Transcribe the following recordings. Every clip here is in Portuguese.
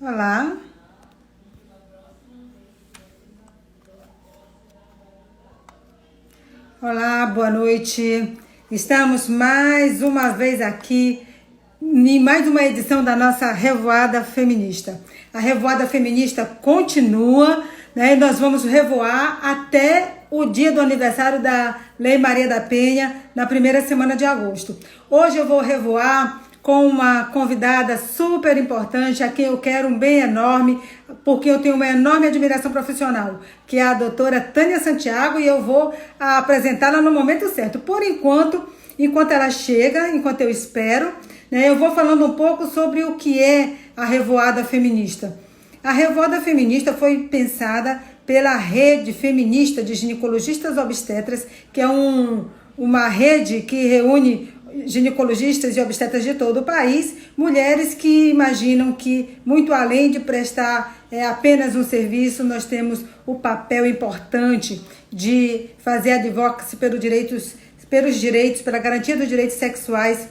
Olá, olá, boa noite. Estamos mais uma vez aqui em mais uma edição da nossa Revoada Feminista. A Revoada Feminista continua, né? E nós vamos revoar até o dia do aniversário da Lei Maria da Penha, na primeira semana de agosto. Hoje eu vou revoar com uma convidada super importante, a quem eu quero um bem enorme, porque eu tenho uma enorme admiração profissional, que é a doutora Tânia Santiago, e eu vou apresentá-la no momento certo. Por enquanto ela chega, enquanto eu espero, né, eu vou falando um pouco sobre o que é a Revoada Feminista. A Revoada Feminista foi pensada pela Rede Feminista de Ginecologistas Obstetras, que é uma rede que reúne ginecologistas e obstetras de todo o país, mulheres que imaginam que, muito além de prestar apenas um serviço, nós temos o papel importante de fazer advocacy pelos direitos, pela garantia dos direitos sexuais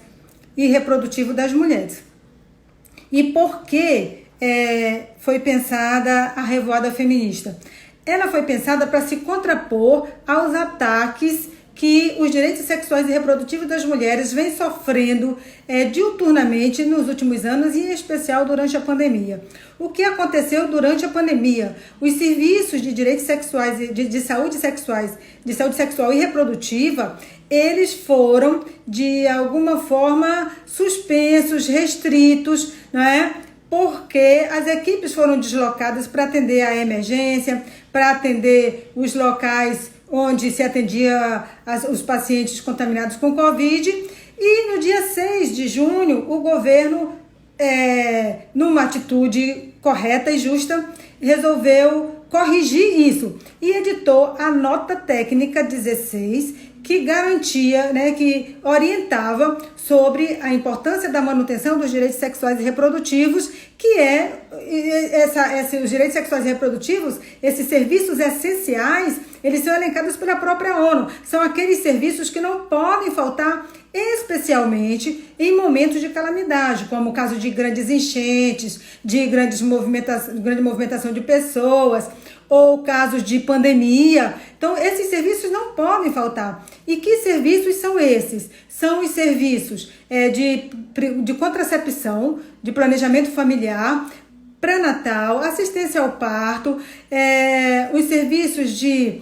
e reprodutivos das mulheres. E por que foi pensada a Revoada Feminista? Ela foi pensada para se contrapor aos ataques que os direitos sexuais e reprodutivos das mulheres vêm sofrendo diuturnamente nos últimos anos, e em especial durante a pandemia. O que aconteceu durante a pandemia? Os serviços de direitos sexuais, de saúde sexual e reprodutiva, eles foram, de alguma forma, suspensos, restritos, não é? Porque as equipes foram deslocadas para atender a emergência, para atender os locais onde se atendia os pacientes contaminados com Covid. E no dia 6 de junho, o governo, numa atitude correta e justa, resolveu corrigir isso e editou a nota técnica 16, que garantia, né, que orientava sobre a importância da manutenção dos direitos sexuais e reprodutivos, que os direitos sexuais e reprodutivos, esses serviços essenciais, eles são elencados pela própria ONU. São aqueles serviços que não podem faltar, especialmente em momentos de calamidade, como o caso de grandes enchentes, de grande movimentação de pessoas, ou casos de pandemia. Então, esses serviços não podem faltar. E que serviços são esses? São os serviços de contracepção, de planejamento familiar, pré-natal, assistência ao parto, os serviços de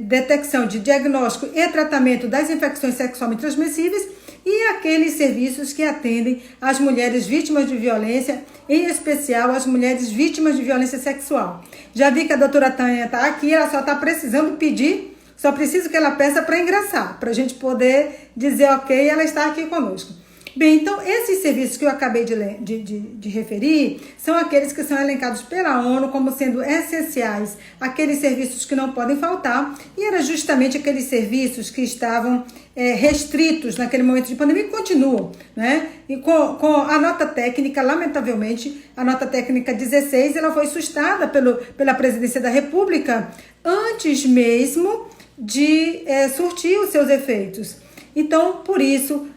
detecção, de diagnóstico e tratamento das infecções sexualmente transmissíveis, e aqueles serviços que atendem as mulheres vítimas de violência, em especial as mulheres vítimas de violência sexual. Já vi que a doutora Tânia está aqui, ela só está precisando pedir, só preciso que ela peça para ingressar, para a gente poder dizer ok, ela está aqui conosco. Bem, então esses serviços que eu acabei de referir são aqueles que são elencados pela ONU como sendo essenciais, aqueles serviços que não podem faltar, e era justamente aqueles serviços que estavam restritos naquele momento de pandemia e continuam, né? E com a nota técnica, lamentavelmente, a nota técnica 16, ela foi sustada pela Presidência da República antes mesmo de surtir os seus efeitos. Então, por isso,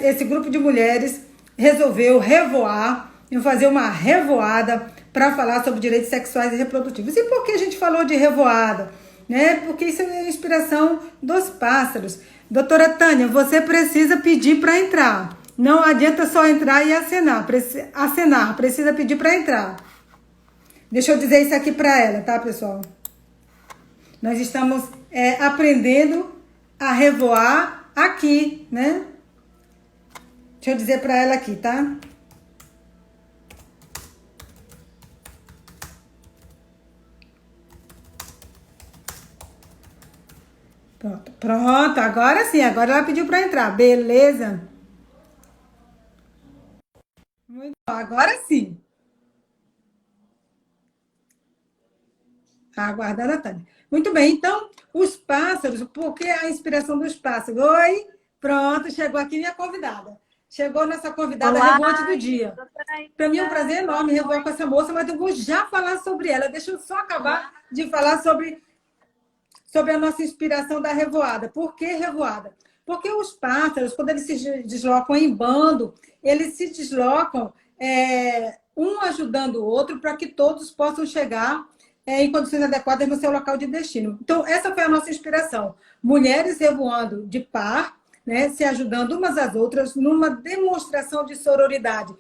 esse grupo de mulheres resolveu revoar, fazer uma revoada para falar sobre direitos sexuais e reprodutivos. E por que a gente falou de revoada? Né? Porque isso é inspiração dos pássaros. Doutora Tânia, você precisa pedir para entrar. Não adianta só entrar e acenar, precisa pedir para entrar. Deixa eu dizer isso aqui para ela, tá, pessoal? Nós estamos aprendendo a revoar aqui, né? Deixa eu dizer para ela aqui, tá? Pronto, agora sim, agora ela pediu para entrar, beleza? Muito bom, agora sim. Aguardando a Tânia. Muito bem, então, os pássaros, por que a inspiração dos pássaros? Oi, pronto, chegou aqui minha convidada. Chegou nossa convidada revoante do dia. Para mim é um prazer enorme revoar com essa moça, mas eu vou já falar sobre ela. Deixa eu só acabar de falar sobre a nossa inspiração da revoada. Por que revoada? Porque os pássaros, quando eles se deslocam em bando, eles se deslocam um ajudando o outro para que todos possam chegar em condições adequadas no seu local de destino. Então, essa foi a nossa inspiração. Mulheres revoando de par, né, se ajudando umas às outras, numa demonstração de sororidade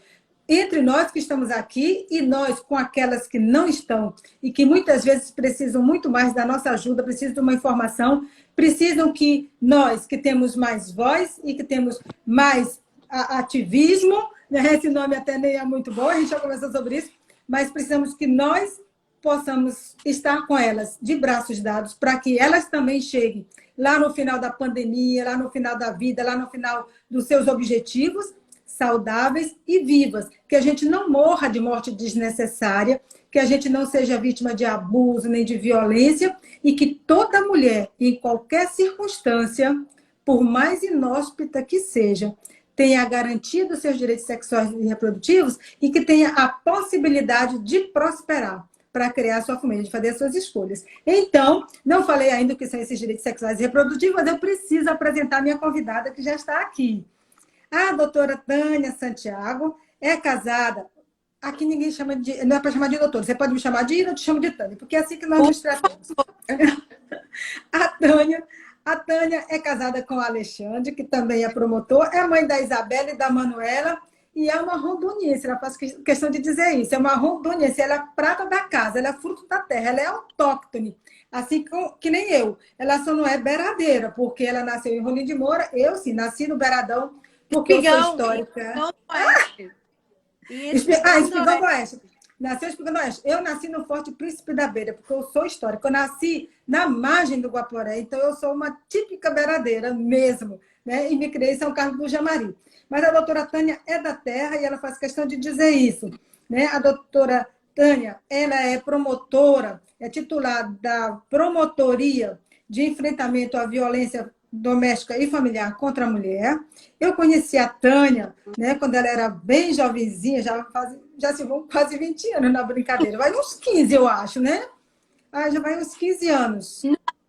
entre nós que estamos aqui e nós com aquelas que não estão e que muitas vezes precisam muito mais da nossa ajuda, precisam de uma informação, precisam que nós, que temos mais voz e que temos mais ativismo, né? Esse nome até nem é muito bom, a gente já conversou sobre isso, mas precisamos que nós possamos estar com elas de braços dados para que elas também cheguem lá no final da pandemia, lá no final da vida, lá no final dos seus objetivos, saudáveis e vivas, que a gente não morra de morte desnecessária, que a gente não seja vítima de abuso nem de violência e que toda mulher, em qualquer circunstância, por mais inóspita que seja, tenha a garantia dos seus direitos sexuais e reprodutivos e que tenha a possibilidade de prosperar para criar a sua família, de fazer as suas escolhas. Então, não falei ainda o que são esses direitos sexuais e reprodutivos, mas eu preciso apresentar minha convidada que já está aqui. A doutora Tânia Santiago é casada. Aqui ninguém chama de. Não é para chamar de doutora. Você pode me chamar de Ira, eu te chamo de Tânia, porque é assim que nós nos tratamos. A Tânia, a Tânia é casada com o Alexandre, que também é promotor, é mãe da Isabela e da Manuela, e é uma rondoniense. Ela faz questão de dizer isso. É uma rondoniense. Ela é prata da casa, ela é fruto da terra, ela é autóctone. Assim que nem eu. Ela só não é beradeira, porque ela nasceu em Rolim de Moura. Eu, sim, nasci no Beradão, porque eu sou histórica. Espigão do Oeste. Nasceu em Espigão do Oeste. Eu nasci no Forte Príncipe da Beira, porque eu sou histórica. Eu nasci na margem do Guaporé, então eu sou uma típica beiradeira mesmo, né? E me criei em São Carlos do Jamari. Mas a doutora Tânia é da terra e ela faz questão de dizer isso, né? A doutora Tânia, ela é promotora, é titular da Promotoria de Enfrentamento à Violência Doméstica e Familiar contra a Mulher. Eu conheci a Tânia, né, quando ela era bem jovenzinha, já se vão quase 20 anos na brincadeira. Vai uns 15, eu acho, né? Ah, já vai uns 15 anos.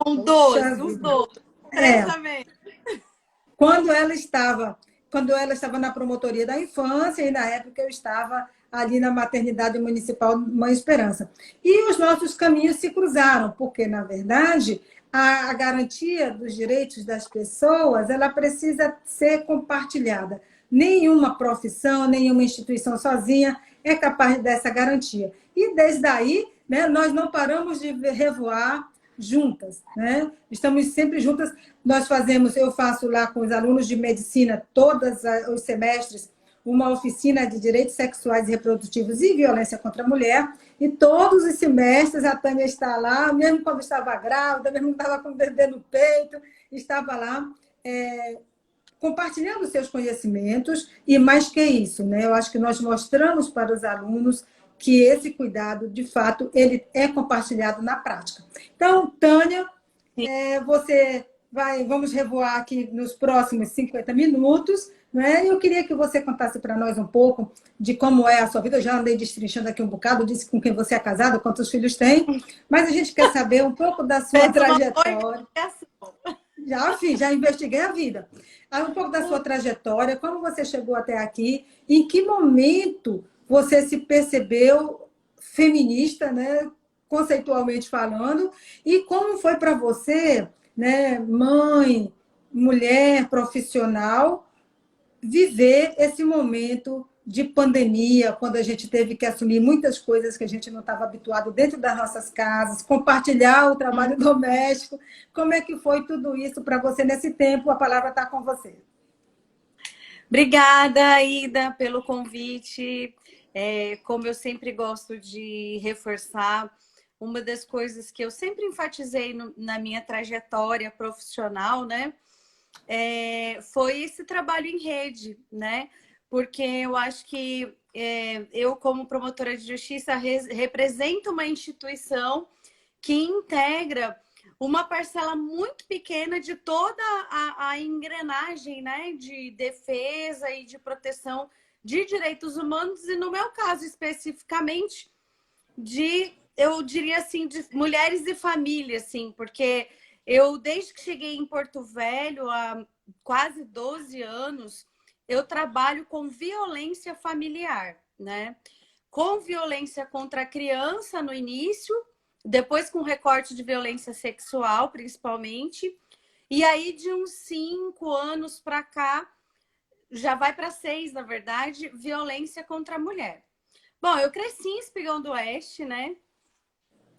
Não, 12, uns 12. Quando ela estava na promotoria da infância e na época eu estava ali na maternidade municipal Mãe Esperança. E os nossos caminhos se cruzaram, porque, na verdade, a garantia dos direitos das pessoas, ela precisa ser compartilhada. Nenhuma profissão, nenhuma instituição sozinha é capaz dessa garantia. E desde aí, né, nós não paramos de revoar juntas, né? Estamos sempre juntas. Eu faço lá com os alunos de medicina, todos os semestres, uma oficina de direitos sexuais e reprodutivos e violência contra a mulher. E todos os semestres a Tânia está lá, mesmo quando estava grávida, mesmo quando estava com o bebê no peito, estava lá compartilhando seus conhecimentos. E mais que isso, né? Eu acho que nós mostramos para os alunos que esse cuidado, de fato, ele é compartilhado na prática. Então, Tânia, vamos revoar aqui nos próximos 50 minutos, né? Eu queria que você contasse para nós um pouco de como é a sua vida. Eu já andei destrinchando aqui um bocado, disse com quem você é casado, quantos filhos tem, mas a gente quer saber um pouco da sua trajetória. Já investiguei a vida. Um pouco da sua trajetória, como você chegou até aqui, em que momento você se percebeu feminista, né, conceitualmente falando, e como foi para você, né, mãe, mulher, profissional, viver esse momento de pandemia, quando a gente teve que assumir muitas coisas que a gente não estava habituado dentro das nossas casas, compartilhar o trabalho doméstico. Como é que foi tudo isso para você nesse tempo? A palavra está com você. Obrigada, Ida, pelo convite. Como eu sempre gosto de reforçar, uma das coisas que eu sempre enfatizei na minha trajetória profissional, né, foi esse trabalho em rede, né? Porque eu acho que eu, como promotora de justiça, represento uma instituição que integra uma parcela muito pequena de toda a engrenagem, né, de defesa e de proteção de direitos humanos, e no meu caso especificamente, eu diria assim, de mulheres e família, assim, porque eu, desde que cheguei em Porto Velho, há quase 12 anos, eu trabalho com violência familiar, né? com violência contra a criança no início, depois com recorte de violência sexual, principalmente. E aí, de uns 5 anos para cá, já vai para 6, na verdade, violência contra a mulher. Bom, eu cresci em Espigão do Oeste, né?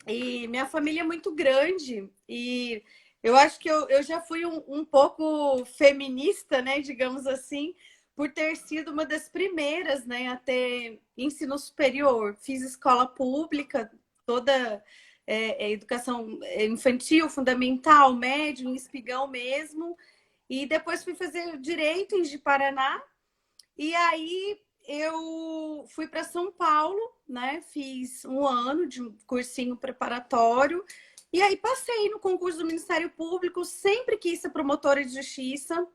E minha família é muito grande. E eu acho que eu já fui um pouco feminista, né? Digamos assim, por ter sido uma das primeiras, né? A ter ensino superior. Fiz escola pública, toda educação infantil, fundamental, médio, em Espigão mesmo. E depois fui fazer direito em Ji-Paraná. E aí eu fui para São Paulo, né? Fiz um ano de um cursinho preparatório. E aí passei no concurso do Ministério Público, sempre quis ser promotora de justiça.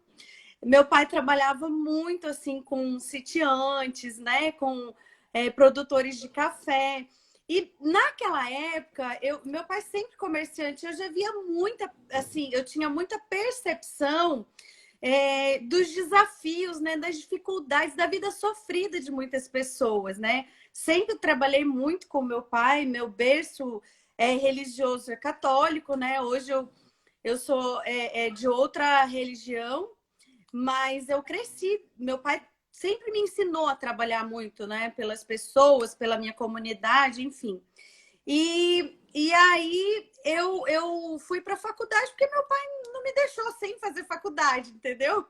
Meu pai trabalhava muito assim com sitiantes, né? Com produtores de café. E naquela época, meu pai sempre comerciante, eu já via muita, assim, eu tinha muita percepção dos desafios, né, das dificuldades, da vida sofrida de muitas pessoas, né? Sempre trabalhei muito com meu pai, meu berço religioso é católico, né? Hoje eu sou de outra religião, mas eu cresci, meu pai sempre me ensinou a trabalhar muito, né? Pelas pessoas, pela minha comunidade, enfim. E aí eu fui para a faculdade porque meu pai não me deixou sem fazer faculdade, entendeu?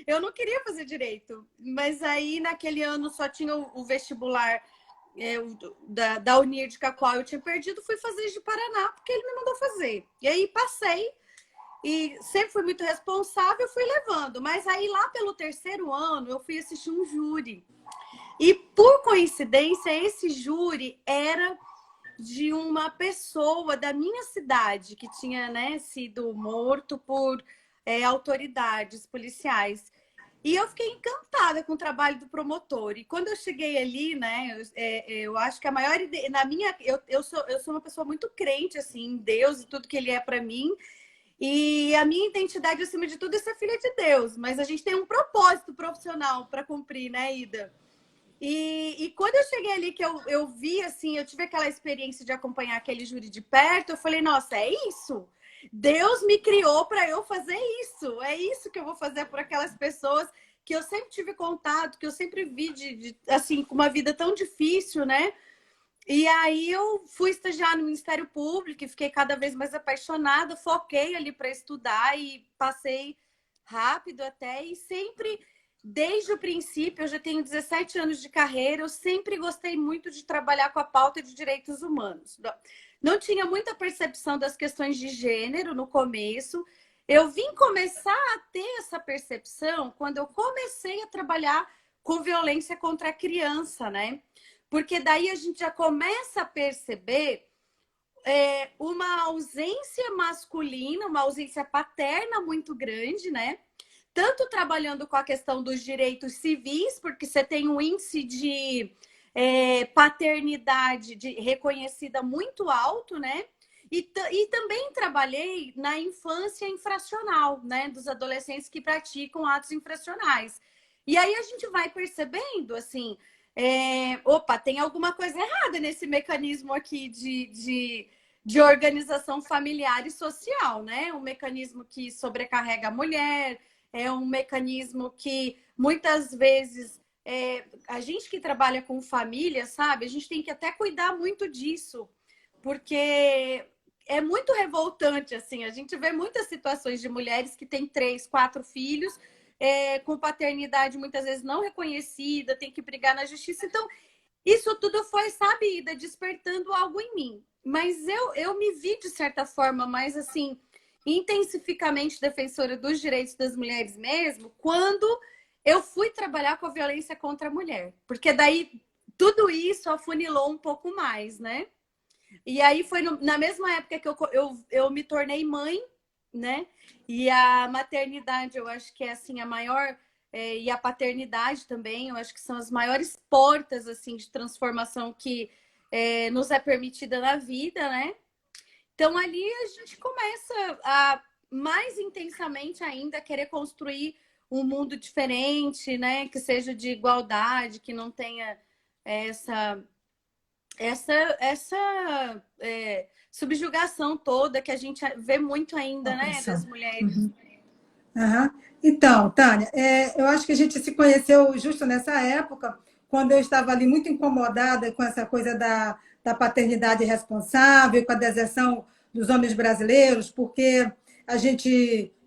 Eu não queria fazer direito, mas aí naquele ano só tinha o vestibular da Unir de Cacoal, eu tinha perdido, fui fazer de Paraná porque ele me mandou fazer. E aí passei e sempre fui muito responsável, fui levando. Mas aí lá pelo terceiro ano eu fui assistir um júri. E por coincidência esse júri era de uma pessoa da minha cidade que tinha, né, sido morto por autoridades policiais. E eu fiquei encantada com o trabalho do promotor. E quando eu cheguei ali, né, eu acho que a maior ideia, na minha, eu sou uma pessoa muito crente assim em Deus e tudo que Ele é para mim. E a minha identidade acima de tudo é ser filha de Deus. Mas a gente tem um propósito profissional para cumprir, né, Ida? E quando eu cheguei ali, que eu vi, assim, eu tive aquela experiência de acompanhar aquele júri de perto, eu falei, nossa, é isso? Deus me criou para eu fazer isso. É isso que eu vou fazer por aquelas pessoas que eu sempre tive contato, que eu sempre vi, assim, com uma vida tão difícil, né? E aí eu fui estagiar no Ministério Público e fiquei cada vez mais apaixonada, foquei ali para estudar e passei rápido até e sempre, desde o princípio, eu já tenho 17 anos de carreira, eu sempre gostei muito de trabalhar com a pauta de direitos humanos. Não tinha muita percepção das questões de gênero no começo. Eu vim começar a ter essa percepção quando eu comecei a trabalhar com violência contra a criança, né? Porque daí a gente já começa a perceber uma ausência masculina, uma ausência paterna muito grande, né? Tanto trabalhando com a questão dos direitos civis, porque você tem um índice de paternidade reconhecida muito alto, né? E também trabalhei na infância infracional, né? Dos adolescentes que praticam atos infracionais. E aí a gente vai percebendo, assim, opa, tem alguma coisa errada nesse mecanismo aqui de organização familiar e social, né? Um mecanismo que sobrecarrega a mulher, é um mecanismo que muitas vezes a gente que trabalha com família, sabe? A gente tem que até cuidar muito disso, porque é muito revoltante, assim. A gente vê muitas situações de mulheres que têm 3, 4 filhos com paternidade muitas vezes não reconhecida, tem que brigar na justiça. Então, isso tudo foi, sabe, Ida, despertando algo em mim. Mas eu me vi, de certa forma, mais assim, intensificamente defensora dos direitos das mulheres mesmo, quando eu fui trabalhar com a violência contra a mulher. Porque daí tudo isso afunilou um pouco mais, né? E aí foi na mesma época que eu me tornei mãe, né? E a maternidade, eu acho que é assim a maior, e a paternidade também, eu acho que são as maiores portas assim de transformação que nos é permitida na vida, né? Então ali a gente começa a mais intensamente ainda querer construir um mundo diferente, né? Que seja de igualdade, que não tenha essa subjugação toda que a gente vê muito ainda, né, Opressão. das mulheres. Aham. Então, Tânia, eu acho que a gente se conheceu justo nessa época, quando eu estava ali muito incomodada com essa coisa da paternidade responsável, com a deserção dos homens brasileiros, porque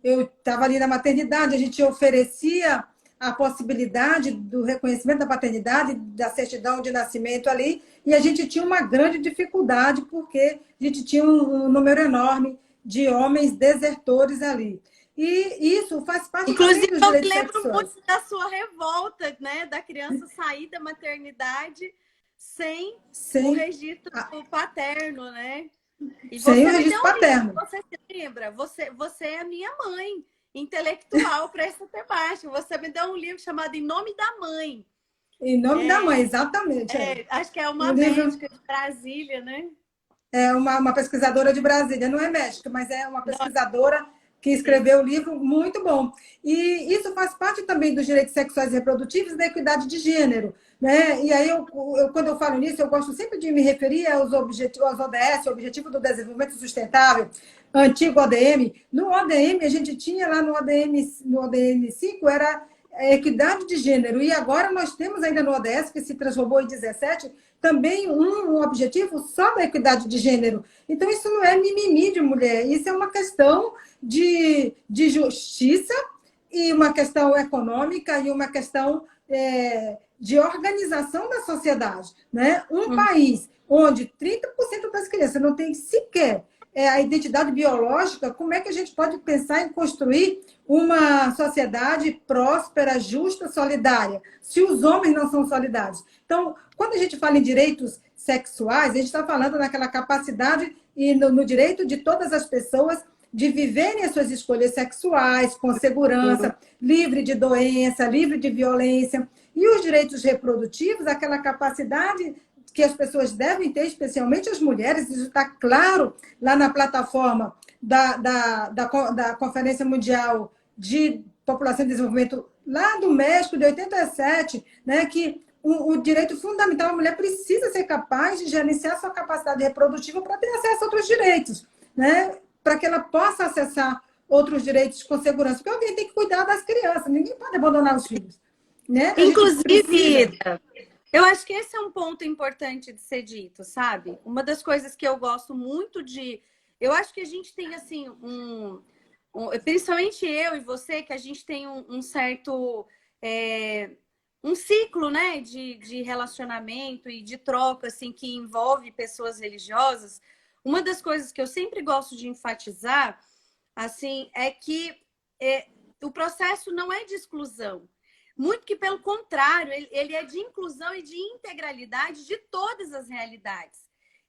eu estava ali na maternidade, a gente oferecia a possibilidade do reconhecimento da paternidade, da certidão de nascimento ali, e a gente tinha uma grande dificuldade, porque a gente tinha um número enorme de homens desertores ali. E isso faz parte também Inclusive, dos eu me direitos lembro sexuais. muito da sua revolta, né, da criança sair da maternidade sem o Sem, registro paterno, né? E sem o você me deu registro um livro, paterno. você se lembra? Você é a minha mãe intelectual para essa temática. Você me deu um livro chamado Em Nome da Mãe. Em nome da mãe, exatamente. Acho que é Um uma livro médica de Brasília, né? é uma pesquisadora de Brasília, não é médica, mas é uma Não, pesquisadora que escreveu um livro muito bom. E isso faz parte também dos direitos sexuais e reprodutivos e da equidade de gênero. Né? E aí, quando eu falo nisso, eu gosto sempre de me referir aos objetivos, aos ODS, Objetivo do Desenvolvimento Sustentável, antigo ODM. No ODM, a gente tinha lá no ODM 5, era equidade de gênero. E agora nós temos ainda no ODS, que se transformou em 17, também um objetivo só da equidade de gênero. Então, isso não é mimimi de mulher, isso é uma questão de justiça e uma questão econômica e uma questão de organização da sociedade. Né? Um país onde 30% das crianças não tem sequer a identidade biológica, como é que a gente pode pensar em construir uma sociedade próspera, justa, solidária, se os homens não são solidários? Então, quando a gente fala em direitos sexuais, a gente está falando naquela capacidade e no direito de todas as pessoas de viverem as suas escolhas sexuais com segurança, livre de doença, livre de violência. E os direitos reprodutivos, aquela capacidade que as pessoas devem ter, especialmente as mulheres, isso está claro lá na plataforma da Conferência Mundial de População e Desenvolvimento, lá do México, de 87, né, que o direito fundamental, a mulher precisa ser capaz de gerenciar sua capacidade reprodutiva para ter acesso a outros direitos, né, para que ela possa acessar outros direitos com segurança, porque alguém tem que cuidar das crianças, ninguém pode abandonar os filhos. Né? A gente inclusive, precisa. Ida, eu acho que esse é um ponto importante de ser dito, sabe? Uma das coisas que eu gosto muito de. Eu acho que a gente tem, assim, principalmente eu e você, que a gente tem um certo. Um ciclo, né, de relacionamento e de troca, assim, que envolve pessoas religiosas. Uma das coisas que eu sempre gosto de enfatizar, assim, é que o processo não é de exclusão. Muito que pelo contrário, ele é de inclusão e de integralidade de todas as realidades.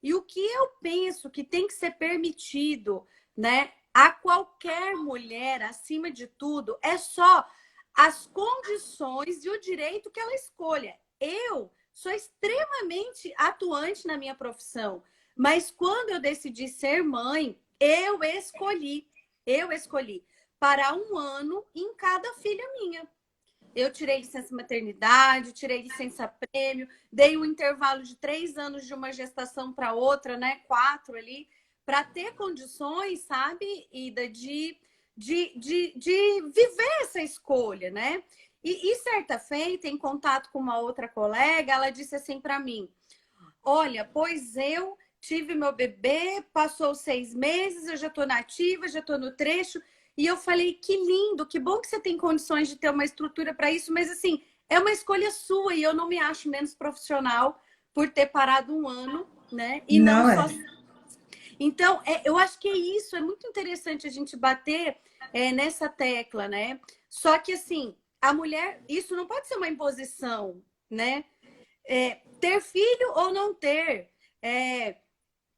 E o que eu penso que tem que ser permitido, né, a qualquer mulher, acima de tudo, é só as condições e o direito que ela escolha. Eu sou extremamente atuante na minha profissão, mas quando eu decidi ser mãe, eu escolhi parar um ano em cada filha minha. Eu tirei licença maternidade, tirei licença prêmio, dei um intervalo de 3 anos de uma gestação para outra, né? 4 ali, para ter condições, sabe, Ida, de viver essa escolha, né? E certa feita, em contato com uma outra colega, ela disse assim para mim: olha, pois eu tive meu bebê, passou 6 meses, eu já estou nativa, já estou no trecho. E eu falei, que lindo, que bom que você tem condições de ter uma estrutura para isso, mas assim, é uma escolha sua e eu não me acho menos profissional por ter parado um ano, né? E não Não só. é. Então, eu acho que é isso, é muito interessante a gente bater nessa tecla, né? Só que assim, a mulher, isso não pode ser uma imposição, né? Ter filho ou não ter,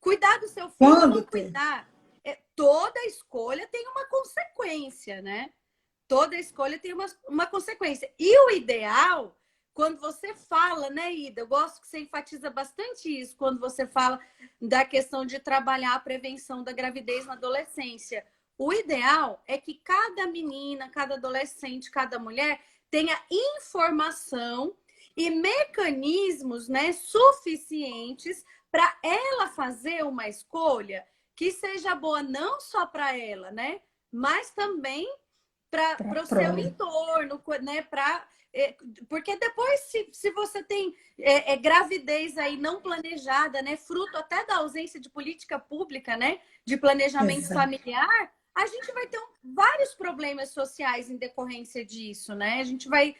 cuidar do seu filho ou Quando não ter? cuidar. Toda escolha tem uma consequência, né? Toda escolha tem uma consequência. E o ideal, quando você fala, né, Ida? Eu gosto que você enfatiza bastante isso, quando você fala da questão de trabalhar a prevenção da gravidez na adolescência. O ideal é que cada menina, cada adolescente, cada mulher tenha informação e mecanismos, né, suficientes para ela fazer uma escolha que seja boa não só para ela, né? Mas também para o seu entorno, né? Porque depois, se você tem gravidez aí não planejada, né? Fruto até da ausência de política pública, né? De planejamento familiar, a gente vai ter vários problemas sociais em decorrência disso, né? A gente vai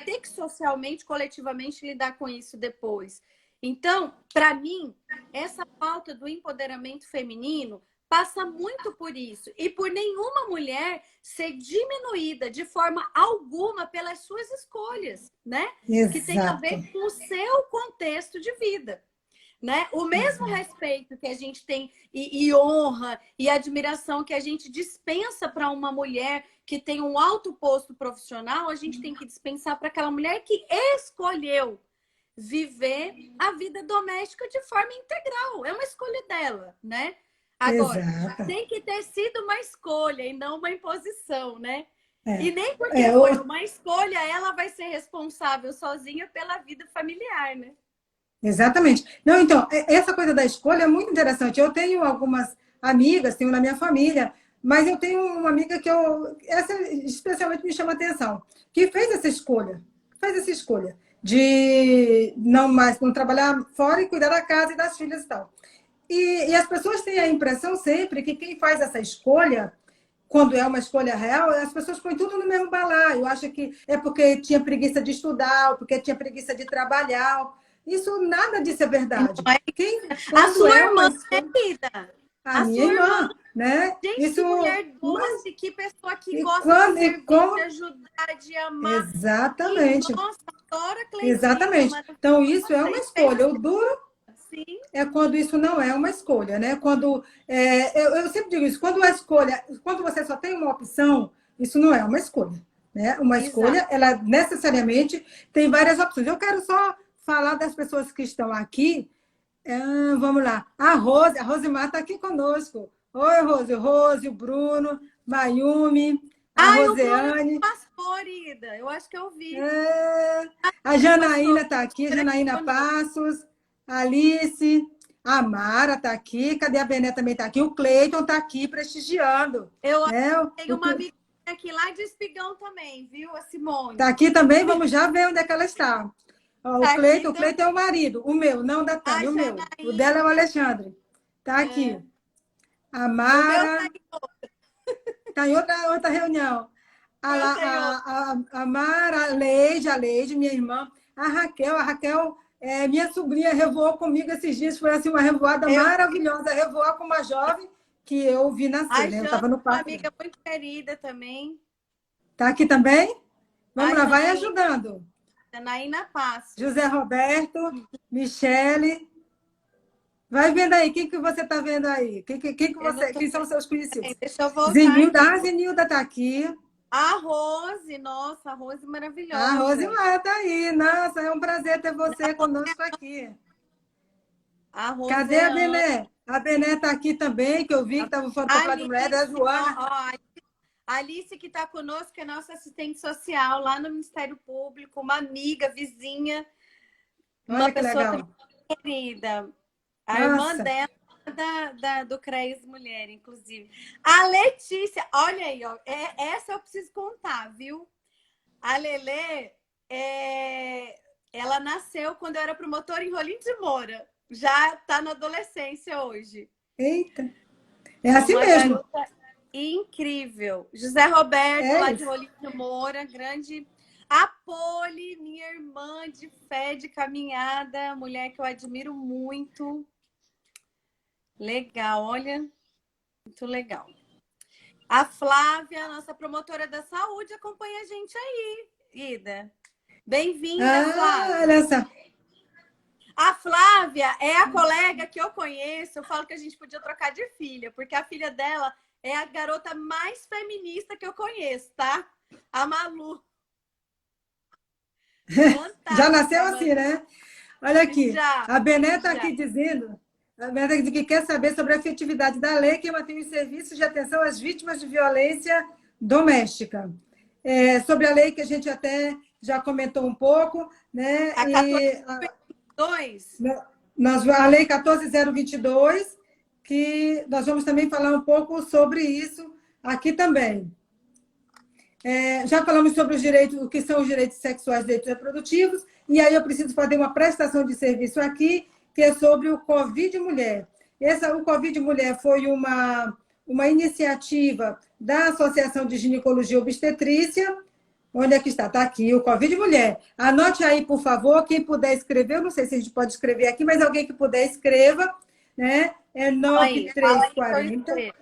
ter que socialmente, coletivamente lidar com isso depois. Então, para mim, essa pauta do empoderamento feminino passa muito por isso. E por nenhuma mulher ser diminuída de forma alguma pelas suas escolhas, né? Exato. Que tem a ver com o seu contexto de vida. Né? O mesmo respeito que a gente tem e honra e admiração que a gente dispensa para uma mulher que tem um alto posto profissional, a gente tem que dispensar para aquela mulher que escolheu viver a vida doméstica de forma integral. É uma escolha dela, né? Agora, tem que ter sido uma escolha e não uma imposição, né? E nem porque foi uma escolha, ela vai ser responsável sozinha pela vida familiar, né? Exatamente. Não, então, essa coisa da escolha é muito interessante. Eu tenho algumas amigas, tenho na minha família, mas eu tenho uma amiga que essa especialmente me chama a atenção, que fez essa escolha de não trabalhar fora e cuidar da casa e das filhas e tal. E as pessoas têm a impressão sempre que quem faz essa escolha, quando é uma escolha real, as pessoas põem tudo no mesmo balaio. Acha que é porque tinha preguiça de estudar, ou porque tinha preguiça de trabalhar. Isso, nada disso é verdade. A sua irmã é vida. A minha irmã, né? Gente, isso, que mulher doce, que pessoa que gosta de servir, de ajudar, de amar. Exatamente. E, nossa, adora Cleitinho. Exatamente. Então, isso é uma escolha. O duro Sim. É quando isso não é uma escolha, né? Quando eu sempre digo isso, quando você só tem uma opção, isso não é uma escolha, né? Uma escolha, ela necessariamente tem várias opções. Eu quero só falar das pessoas que estão aqui. Vamos lá. A Rosimar está aqui conosco. Oi, Rose, o Bruno, Mayumi, a Roseane. O pastor, Ida. Eu acho que eu vi. A Janaína está aqui, Janaína Passos. Alice, a Mara está aqui, cadê a Bené também está aqui? O Cleiton está aqui prestigiando. Tenho uma amiga aqui lá de Espigão também, viu? A Simone. Está aqui também, vamos já ver onde é que ela está. O Cleiton é o marido, o meu, não da Tânia, o meu. O dela é o Alexandre. Está aqui. A Mara está em outra reunião. A Mara, a Leide, minha irmã. A Raquel minha sobrinha revoou comigo esses dias, foi assim uma revoada maravilhosa, revoar com uma jovem que eu vi nascer, né? Eu estava no parque. Uma amiga muito querida também. Tá aqui também? Vamos lá, vai ajudando. Janaína Passo. José Roberto, Michele. Vai vendo aí, quem que você está vendo aí? Quem são os seus conhecidos? Deixa eu voltar. Zenilda está aqui. A Rose, nossa, a Rose maravilhosa. A Rose está aí. Nossa, é um prazer ter você conosco aqui. Cadê a Bené? A Bené está aqui também, que eu vi que estava falando de mulher, da Joana. A Alice, que está conosco, que é nossa assistente social lá no Ministério Público, uma amiga, vizinha, uma pessoa querida. A irmã dela do CREAS Mulher, inclusive. A Letícia, olha aí, ó, essa eu preciso contar, viu? A Lelê, ela nasceu quando eu era promotora em Rolim de Moura. Já está na adolescência hoje. Eita! É assim mesmo. Incrível. José Roberto, lá de Rolim de Moura, grande. A Poli, minha irmã de fé, de caminhada, mulher que eu admiro muito. Legal, olha, muito legal. A Flávia, nossa promotora da saúde, acompanha a gente aí, Ida. Bem-vinda, Flávia. Olha só. A Flávia é a colega que eu conheço, eu falo que a gente podia trocar de filha, porque a filha dela é a garota mais feminista que eu conheço, tá? A Malu. Já nasceu assim, né? Olha aqui, a Bené está aqui dizendo... A Bené que quer saber sobre a efetividade da lei que mantém os serviços de atenção às vítimas de violência doméstica. Sobre a lei que a gente até já comentou um pouco, né? A 14.2? A Lei 14.022, que nós vamos também falar um pouco sobre isso aqui também. Já falamos sobre os direitos, o que são os direitos sexuais e direitos reprodutivos, e aí eu preciso fazer uma prestação de serviço aqui, que é sobre o Covid Mulher. O Covid Mulher foi uma iniciativa da Associação de Ginecologia e Obstetrícia. Onde é que está? Está aqui, o Covid Mulher. Anote aí, por favor, quem puder escrever, eu não sei se a gente pode escrever aqui, mas alguém que puder escreva, né? É 9340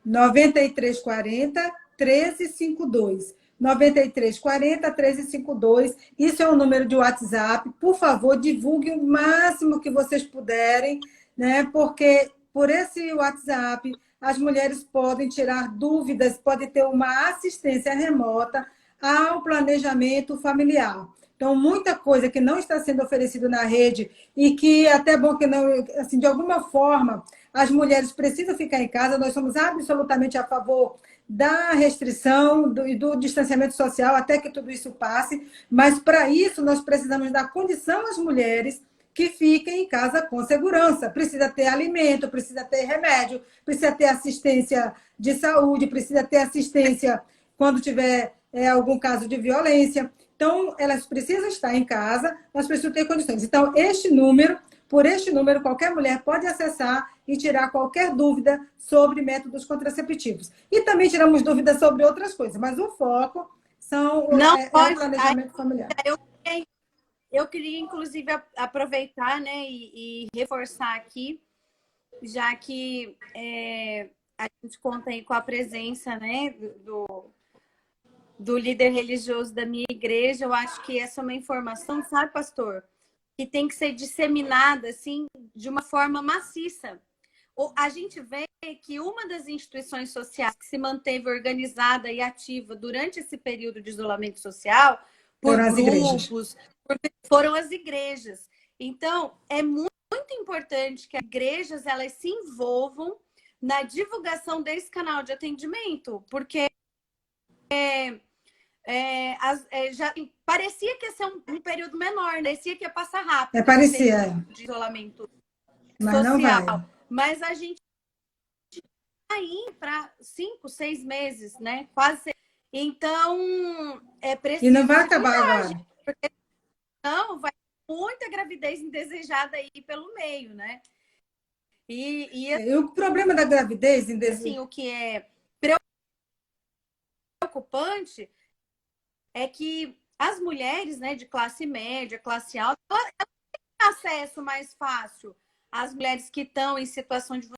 9340 1352. 9340 1352. Isso é o número de WhatsApp. Por favor, divulgue o máximo que vocês puderem, né? Porque por esse WhatsApp as mulheres podem tirar dúvidas, podem ter uma assistência remota ao planejamento familiar. Então, muita coisa que não está sendo oferecida na rede e que é até bom que não, assim, de alguma forma, as mulheres precisam ficar em casa. Nós somos absolutamente a favor da restrição e do distanciamento social até que tudo isso passe, mas para isso nós precisamos dar condição às mulheres que fiquem em casa com segurança. Precisa ter alimento, precisa ter remédio, precisa ter assistência de saúde, precisa ter assistência quando tiver algum caso de violência. Então, elas precisam estar em casa, nós precisamos ter condições. Então, por este número, qualquer mulher pode acessar e tirar qualquer dúvida sobre métodos contraceptivos. E também tiramos dúvidas sobre outras coisas, mas o foco é o planejamento familiar. Eu queria, inclusive, aproveitar, né, e reforçar aqui, já que a gente conta aí com a presença, né, do líder religioso da minha igreja. Eu acho que essa é uma informação, sabe, pastor, que tem que ser disseminada, assim, de uma forma maciça. A gente vê que uma das instituições sociais que se manteve organizada e ativa durante esse período de isolamento social, por grupos, foram as igrejas. Então, é muito importante que as igrejas elas se envolvam na divulgação desse canal de atendimento, porque já parecia que ia ser um período menor, parecia que ia passar rápido. Parecia. De isolamento mas social. Não vai. Mas a gente vai ir para 5, 6 meses, né? Quase. Então, é preciso. E não vai acabar agora. Porque não, vai ter muita gravidez indesejada aí pelo meio, né? E o problema da gravidez indesejada. Assim, o que é preocupante é que as mulheres, né, de classe média, classe alta, elas têm acesso mais fácil. As mulheres que estão em situação de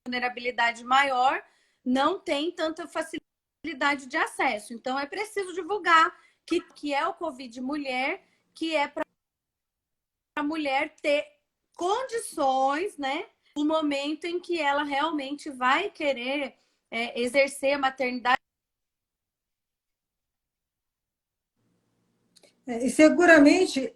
vulnerabilidade maior não têm tanta facilidade de acesso. Então, é preciso divulgar que é o Covid Mulher, que é para a mulher ter condições, né, no momento em que ela realmente vai querer exercer a maternidade. E seguramente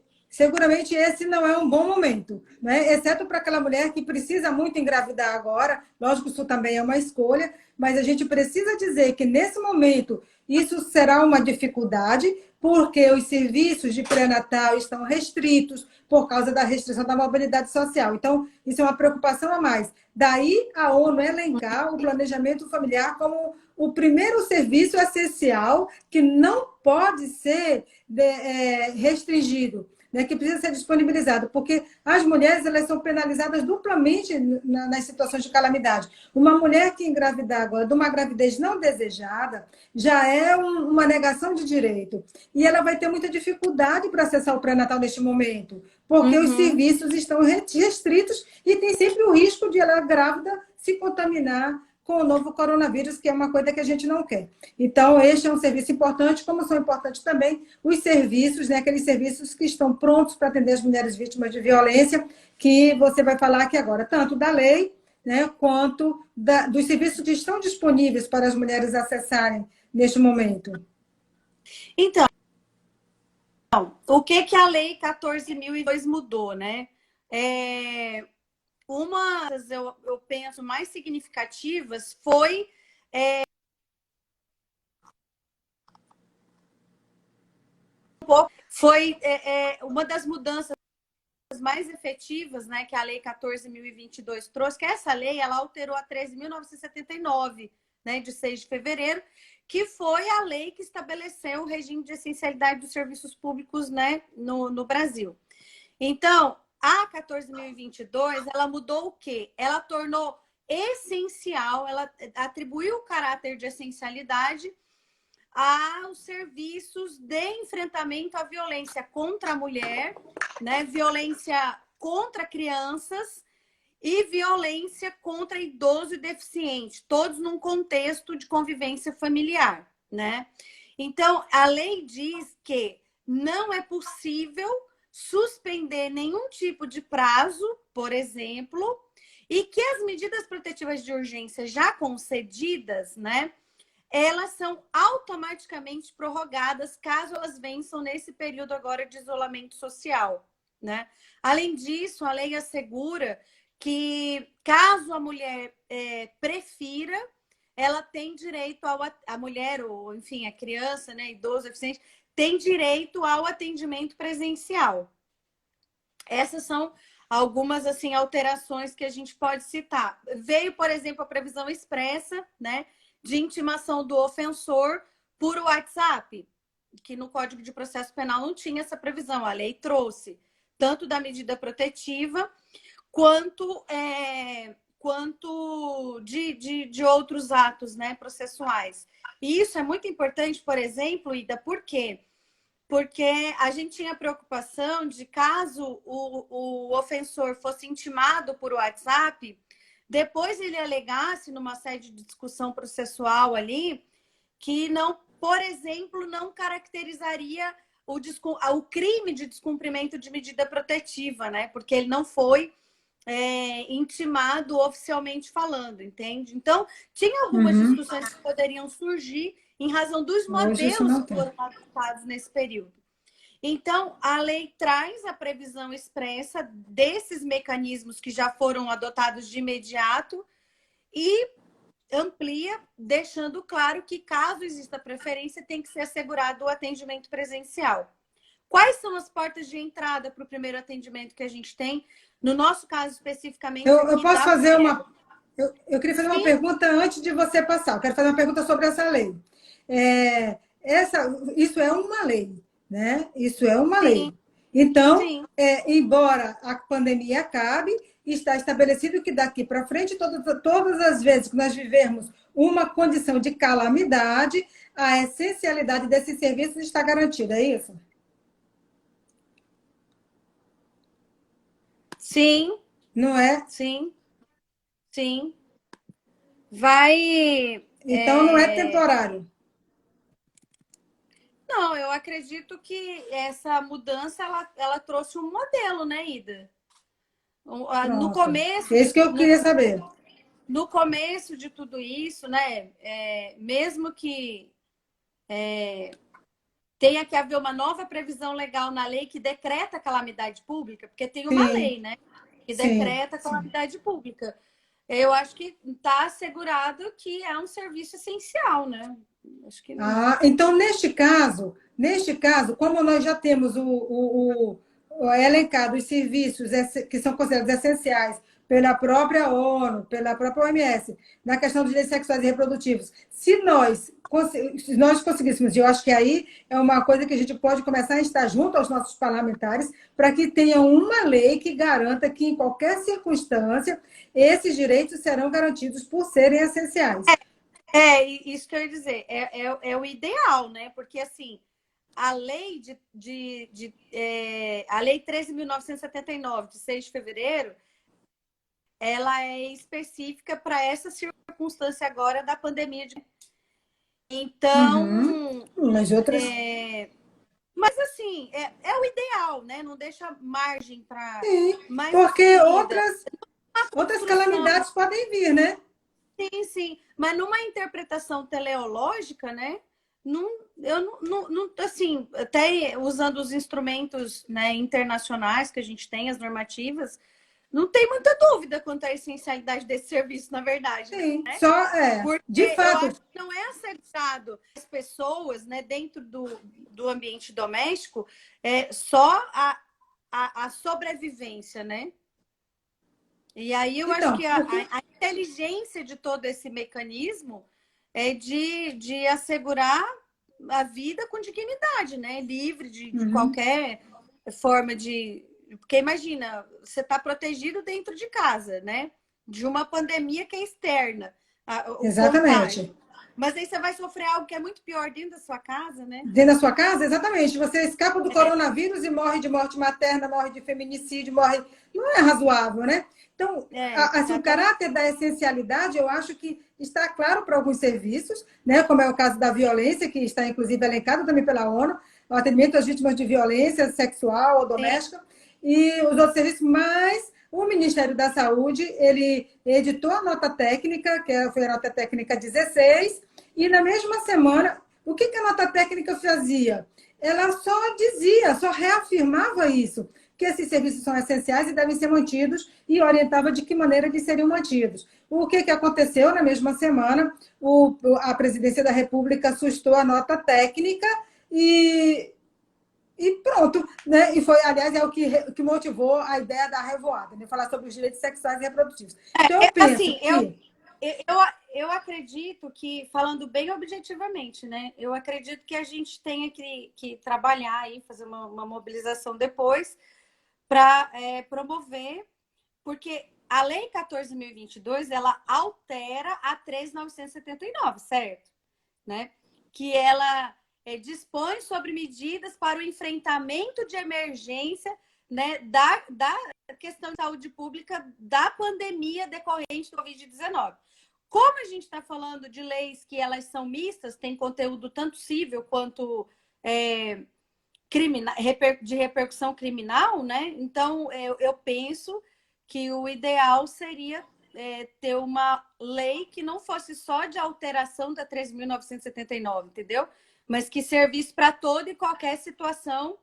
esse não é um bom momento, né? Exceto para aquela mulher que precisa muito engravidar agora. Lógico que isso também é uma escolha, mas a gente precisa dizer que nesse momento isso será uma dificuldade, porque os serviços de pré-natal estão restritos por causa da restrição da mobilidade social. Então, isso é uma preocupação a mais. Daí a ONU elencar o planejamento familiar como o primeiro serviço essencial que não pode ser restringido, né, que precisa ser disponibilizado, porque as mulheres elas são penalizadas duplamente nas situações de calamidade. Uma mulher que engravidar agora de uma gravidez não desejada já é uma negação de direito. E ela vai ter muita dificuldade para acessar o pré-natal neste momento, porque os serviços estão restritos e tem sempre o risco de ela grávida se contaminar com o novo coronavírus, que é uma coisa que a gente não quer. Então, este é um serviço importante, como são importantes também os serviços, né, aqueles serviços que estão prontos para atender as mulheres vítimas de violência, que você vai falar aqui agora, tanto da lei, né, quanto dos serviços que estão disponíveis para as mulheres acessarem neste momento. Então, o que a Lei 14.002 mudou, né? Uma das, eu penso, mais significativas foi uma das mudanças mudanças mais efetivas, né, que a Lei 14.022 trouxe, que essa lei ela alterou a 13.979, né, de 6 de fevereiro, que foi a lei que estabeleceu o regime de essencialidade dos serviços públicos, né, no Brasil. Então, a 14.022, ela mudou o quê? Ela tornou essencial, ela atribuiu o caráter de essencialidade aos serviços de enfrentamento à violência contra a mulher, né? Violência contra crianças e violência contra idoso e deficiente, todos num contexto de convivência familiar, né? Então, a lei diz que não é possível suspender nenhum tipo de prazo, por exemplo, e que as medidas protetivas de urgência já concedidas, né, elas são automaticamente prorrogadas caso elas vençam nesse período agora de isolamento social, né? Além disso, a lei assegura que caso a mulher prefira, ela tem direito a mulher, ou enfim, a criança, né, idoso, deficiente, tem direito ao atendimento presencial. Essas são algumas assim alterações que a gente pode citar. Veio, por exemplo, a previsão expressa, né, de intimação do ofensor por WhatsApp, que no Código de Processo Penal não tinha essa previsão. A lei trouxe tanto da medida protetiva quanto de outros atos, né, processuais. E isso é muito importante, por exemplo, Ida, por quê? Porque a gente tinha preocupação de caso o ofensor fosse intimado por WhatsApp, depois ele alegasse numa sede de discussão processual ali, que não, por exemplo, não caracterizaria o crime de descumprimento de medida protetiva, né? Porque ele não foi intimado oficialmente falando, entende? Então, tinha algumas discussões que poderiam surgir em razão dos modelos que foram adotados nesse período. Então, a lei traz a previsão expressa desses mecanismos que já foram adotados de imediato e amplia, deixando claro que, caso exista preferência, tem que ser assegurado o atendimento presencial. Quais são as portas de entrada para o primeiro atendimento que a gente tem? No nosso caso, especificamente... Eu posso fazer uma... Eu queria fazer uma pergunta antes de você passar. Eu quero fazer uma pergunta sobre essa lei. Isso é uma lei, né? Isso é uma lei. Então, embora a pandemia acabe, está estabelecido que daqui para frente, todas as vezes que nós vivermos uma condição de calamidade, a essencialidade desses serviços está garantida, é isso? Sim. Não é? Sim. Sim. Vai... Então, não é temporário. Não, eu acredito que essa mudança, ela trouxe um modelo, né, Ida? Pronto. No começo... É isso que eu queria saber. No começo de tudo isso, né, mesmo que tenha que haver uma nova previsão legal na lei que decreta a calamidade pública, porque tem uma lei, né, que decreta a calamidade pública. Eu acho que está assegurado que é um serviço essencial, né? Acho que não. Então, neste caso, como nós já temos elencado os serviços que são considerados essenciais pela própria ONU, pela própria OMS, na questão dos direitos sexuais e reprodutivos, se nós conseguíssemos, e eu acho que aí é uma coisa que a gente pode começar a estar junto aos nossos parlamentares, para que tenha uma lei que garanta que, em qualquer circunstância, esses direitos serão garantidos por serem essenciais. Isso que eu ia dizer, é o ideal, né? Porque, assim, a lei a lei 13.979, de 6 de fevereiro, ela é específica para essa circunstância agora da pandemia. Então... Mas outras... Mas, assim, é o ideal, né? Não deixa margem para... Porque outras calamidades podem vir, né? Sim. Mas numa interpretação teleológica, né? Assim, até usando os instrumentos, né, internacionais que a gente tem, as normativas, não tem muita dúvida quanto à essencialidade desse serviço, na verdade. Sim, né? Porque de fato, eu acho que não é assegurado as pessoas, né, dentro do ambiente doméstico, só a sobrevivência, né? E aí eu acho Então, que a inteligência de todo esse mecanismo é de assegurar a vida com dignidade, né? Livre de uhum, qualquer forma de. Porque imagina, você está protegido dentro de casa, né? De uma pandemia que é externa, o contágio. exatamente. Mas aí você vai sofrer algo que é muito pior dentro da sua casa, né? Dentro da sua casa, exatamente. Você escapa do É, coronavírus e morre de morte materna, morre de feminicídio, morre. Não é razoável, né? Então, assim, o exatamente. caráter da essencialidade, eu acho que está claro para alguns serviços, né? Como é o caso da violência, que está inclusive elencado também pela ONU, o atendimento às vítimas de violência sexual ou Sim. doméstica, e os outros serviços, mas o Ministério da Saúde, ele editou a nota técnica, foi a nota técnica 16, e na mesma semana o que a nota técnica fazia? Ela só dizia, só reafirmava isso, que esses serviços são essenciais e devem ser mantidos e orientava de que maneira eles seriam mantidos. O que aconteceu na mesma semana? A Presidência da República sustou a nota técnica e pronto, né? E foi, aliás, é o que motivou a ideia da revoada, né? Falar sobre os direitos sexuais e reprodutivos. Então, eu penso Assim, que. eu, eu acredito que, falando bem objetivamente, né? Eu acredito que a gente tenha que trabalhar aí, fazer uma mobilização depois para promover, porque a Lei 14.022, ela altera a 3.979, certo? Né? Que ela dispõe sobre medidas para o enfrentamento de emergência, né, da questão de saúde pública da pandemia decorrente do Covid-19. Como a gente está falando de leis que elas são mistas, tem conteúdo tanto civil quanto de repercussão criminal, né? Então, eu penso que o ideal seria ter uma lei que não fosse só de alteração da 3.979, entendeu? Mas que servisse para toda e qualquer situação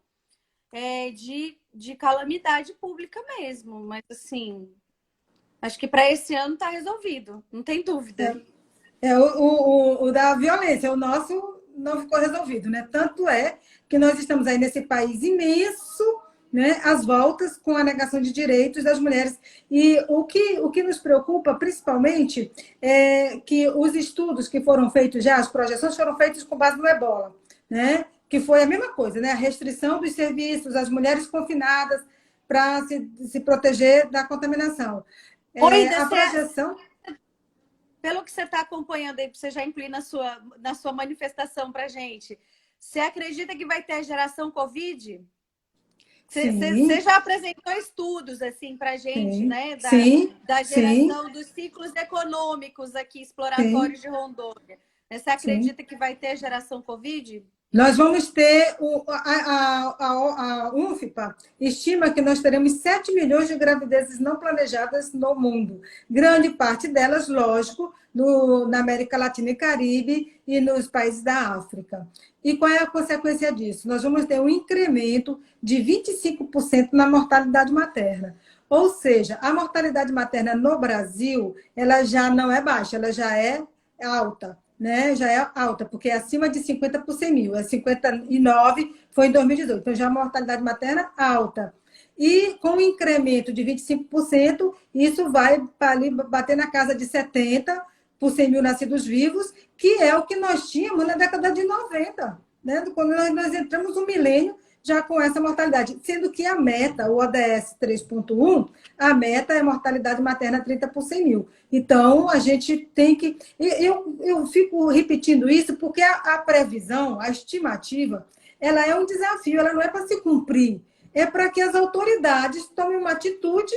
de calamidade pública mesmo. Mas, assim, acho que para esse ano está resolvido, não tem dúvida. O da violência, o nosso não ficou resolvido, né? Tanto é que nós estamos aí nesse país imenso, né? Às voltas com a negação de direitos das mulheres. E o que nos preocupa, principalmente, é que os estudos que foram feitos já, as projeções foram feitas com base no Ebola, né? Que foi a mesma coisa, né? A restrição dos serviços, as mulheres confinadas para se proteger da contaminação. Oi, A projeção. pelo que você está acompanhando aí, você já incluir na sua manifestação para a gente, você acredita que vai ter a geração Covid? Você Sim, já apresentou estudos assim para a gente, sim, né? sim, Da sim, geração dos ciclos econômicos aqui, sim, exploratórios de Rondônia. Você sim. acredita que vai ter a geração Covid? Nós vamos ter, a UNFPA estima que nós teremos 7 milhões de gravidezes não planejadas no mundo. Grande parte delas, lógico, na América Latina e Caribe e nos países da África. E qual é a consequência disso? Nós vamos ter um incremento de 25% na mortalidade materna. Ou seja, a mortalidade materna no Brasil, ela já não é baixa, ela já é alta, né? Já é alta, porque é acima de 50 por 100 mil. É 59, foi em 2018. Então, já é uma mortalidade materna alta. E com o incremento de 25%, isso vai ali bater na casa de 70 por 100 mil nascidos vivos, que é o que nós tínhamos na década de 90, né? Quando nós entramos no milênio, já com essa mortalidade. Sendo que a meta, o ODS 3.1, a meta é mortalidade materna 30 por 100 mil. Então, a gente tem que. Eu fico repetindo isso porque a previsão, a estimativa, ela é um desafio, ela não é para se cumprir, é para que as autoridades tomem uma atitude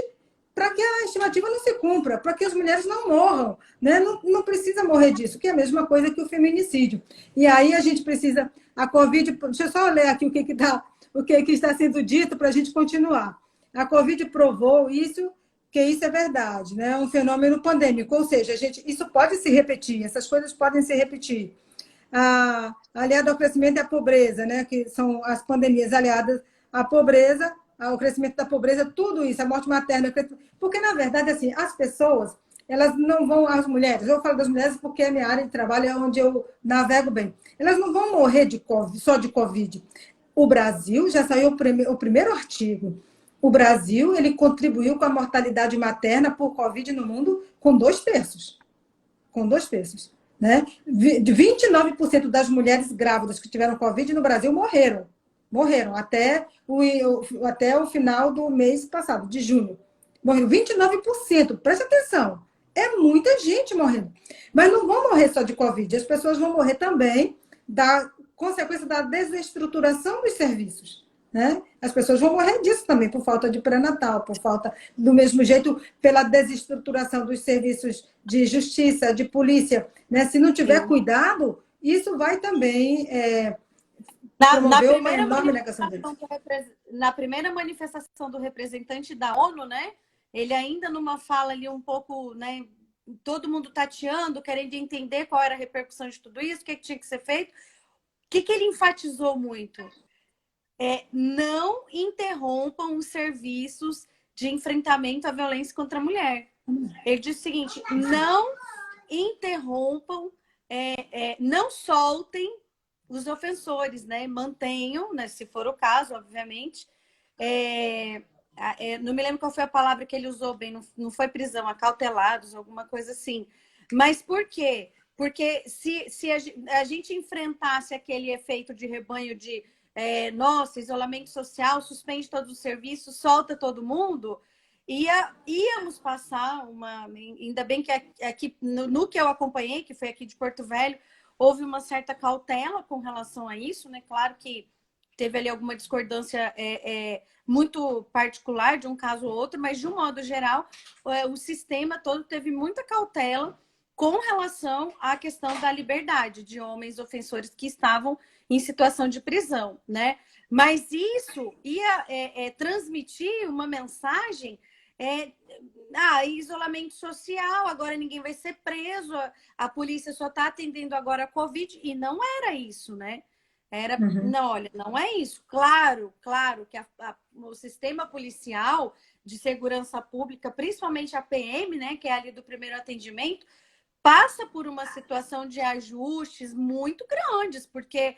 para que a estimativa não se cumpra, para que as mulheres não morram, né? Não precisa morrer disso, que é a mesma coisa que o feminicídio. E aí a gente precisa. A Covid, deixa eu só ler aqui o que está sendo dito para a gente continuar. A Covid provou isso, que isso é verdade, né? É um fenômeno pandêmico, ou seja, isso pode se repetir, essas coisas podem se repetir. Aliado ao crescimento e à pobreza, né? Que são as pandemias aliadas à pobreza, ao crescimento da pobreza, tudo isso, a morte materna, porque na verdade assim, as pessoas, elas não vão, as mulheres, eu falo das mulheres porque a minha área de trabalho é onde eu navego bem, elas não vão morrer de COVID, só de Covid. O Brasil já saiu o primeiro artigo O Brasil, ele contribuiu com a mortalidade materna por Covid no mundo com 2/3. Com 2/3. Né? 29% das mulheres grávidas que tiveram Covid no Brasil morreram. Morreram até o final do mês passado, de junho. Morreram 29%. Presta atenção. É muita gente morrendo. Mas não vão morrer só de Covid. As pessoas vão morrer também da consequência da desestruturação dos serviços. Né? As pessoas vão morrer disso também, por falta de pré-natal, por falta, do mesmo jeito, pela desestruturação dos serviços de justiça, de polícia. Né? Se não tiver cuidado, isso vai também promover uma enorme negação deles. Na primeira manifestação do representante da ONU, né? Ele ainda numa fala ali um pouco, né? Todo mundo tateando, querendo entender qual era a repercussão de tudo isso, o que tinha que ser feito. O que ele enfatizou muito? Não interrompam os serviços de enfrentamento à violência contra a mulher. Ele disse o seguinte: não interrompam, não soltem os ofensores, né? Mantenham, né, se for o caso, obviamente. Não me lembro qual foi a palavra que ele usou bem, não foi prisão, acautelados, alguma coisa assim. Mas por quê? Porque se a gente enfrentasse aquele efeito de rebanho de nossa, isolamento social, suspende todos os serviços, solta todo mundo, íamos passar ainda bem que aqui, no que eu acompanhei, que foi aqui de Porto Velho, houve uma certa cautela com relação a isso, né? Claro que teve ali alguma discordância muito particular de um caso ou outro, mas de um modo geral, o sistema todo teve muita cautela com relação à questão da liberdade de homens ofensores que estavam em situação de prisão, né? Mas isso ia transmitir uma mensagem isolamento social, agora ninguém vai ser preso, a polícia só está atendendo agora a Covid, e não era isso, né? Não, olha, não é isso. Claro que o sistema policial de segurança pública, principalmente a PM, né, que é ali do primeiro atendimento, passa por uma situação de ajustes muito grandes, porque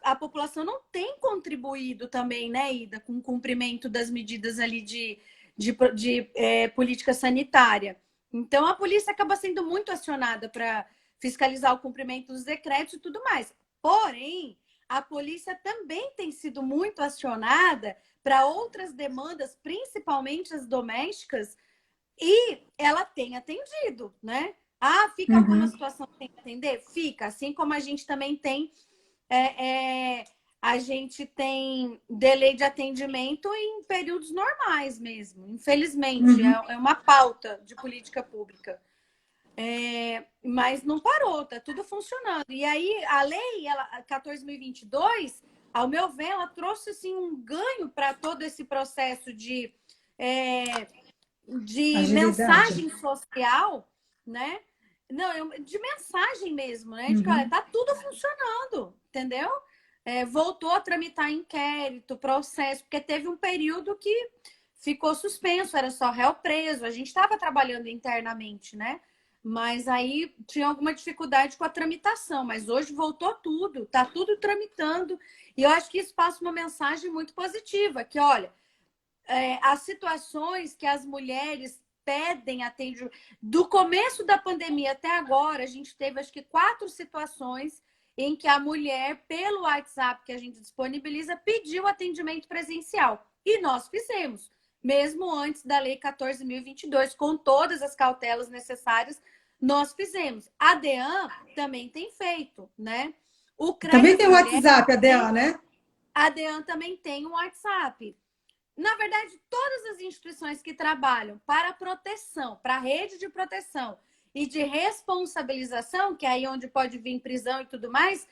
a população não tem contribuído também, né, Ida, com o cumprimento das medidas ali de política sanitária. Então, a polícia acaba sendo muito acionada para fiscalizar o cumprimento dos decretos e tudo mais. Porém, a polícia também tem sido muito acionada para outras demandas, principalmente as domésticas, e ela tem atendido, né? Fica alguma situação sem atender? Fica. Assim como a gente também tem a gente tem delay de atendimento em períodos normais mesmo, infelizmente. É uma pauta de política pública. Mas não parou, tá tudo funcionando. E aí, a lei, ela, 14.022, ao meu ver, ela trouxe assim, um ganho para todo esse processo de mensagem social, né? Não, de mensagem mesmo, né? De que, olha, tá tudo funcionando, entendeu? Voltou a tramitar inquérito, processo, porque teve um período que ficou suspenso, era só réu preso. A gente estava trabalhando internamente, né? Mas aí tinha alguma dificuldade com a tramitação. Mas hoje voltou tudo, tá tudo tramitando. E eu acho que isso passa uma mensagem muito positiva, que, olha, as situações que as mulheres pedem atendimento. Do começo da pandemia até agora, a gente teve, acho que, 4 situações em que a mulher, pelo WhatsApp que a gente disponibiliza, pediu atendimento presencial. E nós fizemos, mesmo antes da Lei 14.022, com todas as cautelas necessárias, nós fizemos. A DEAN também tem feito, né? O CREAS também tem o WhatsApp, a DEAN, né? A DEAN também tem um WhatsApp. Na verdade, todas as instituições que trabalham para proteção, para a rede de proteção e de responsabilização, que é aí onde pode vir prisão e tudo mais,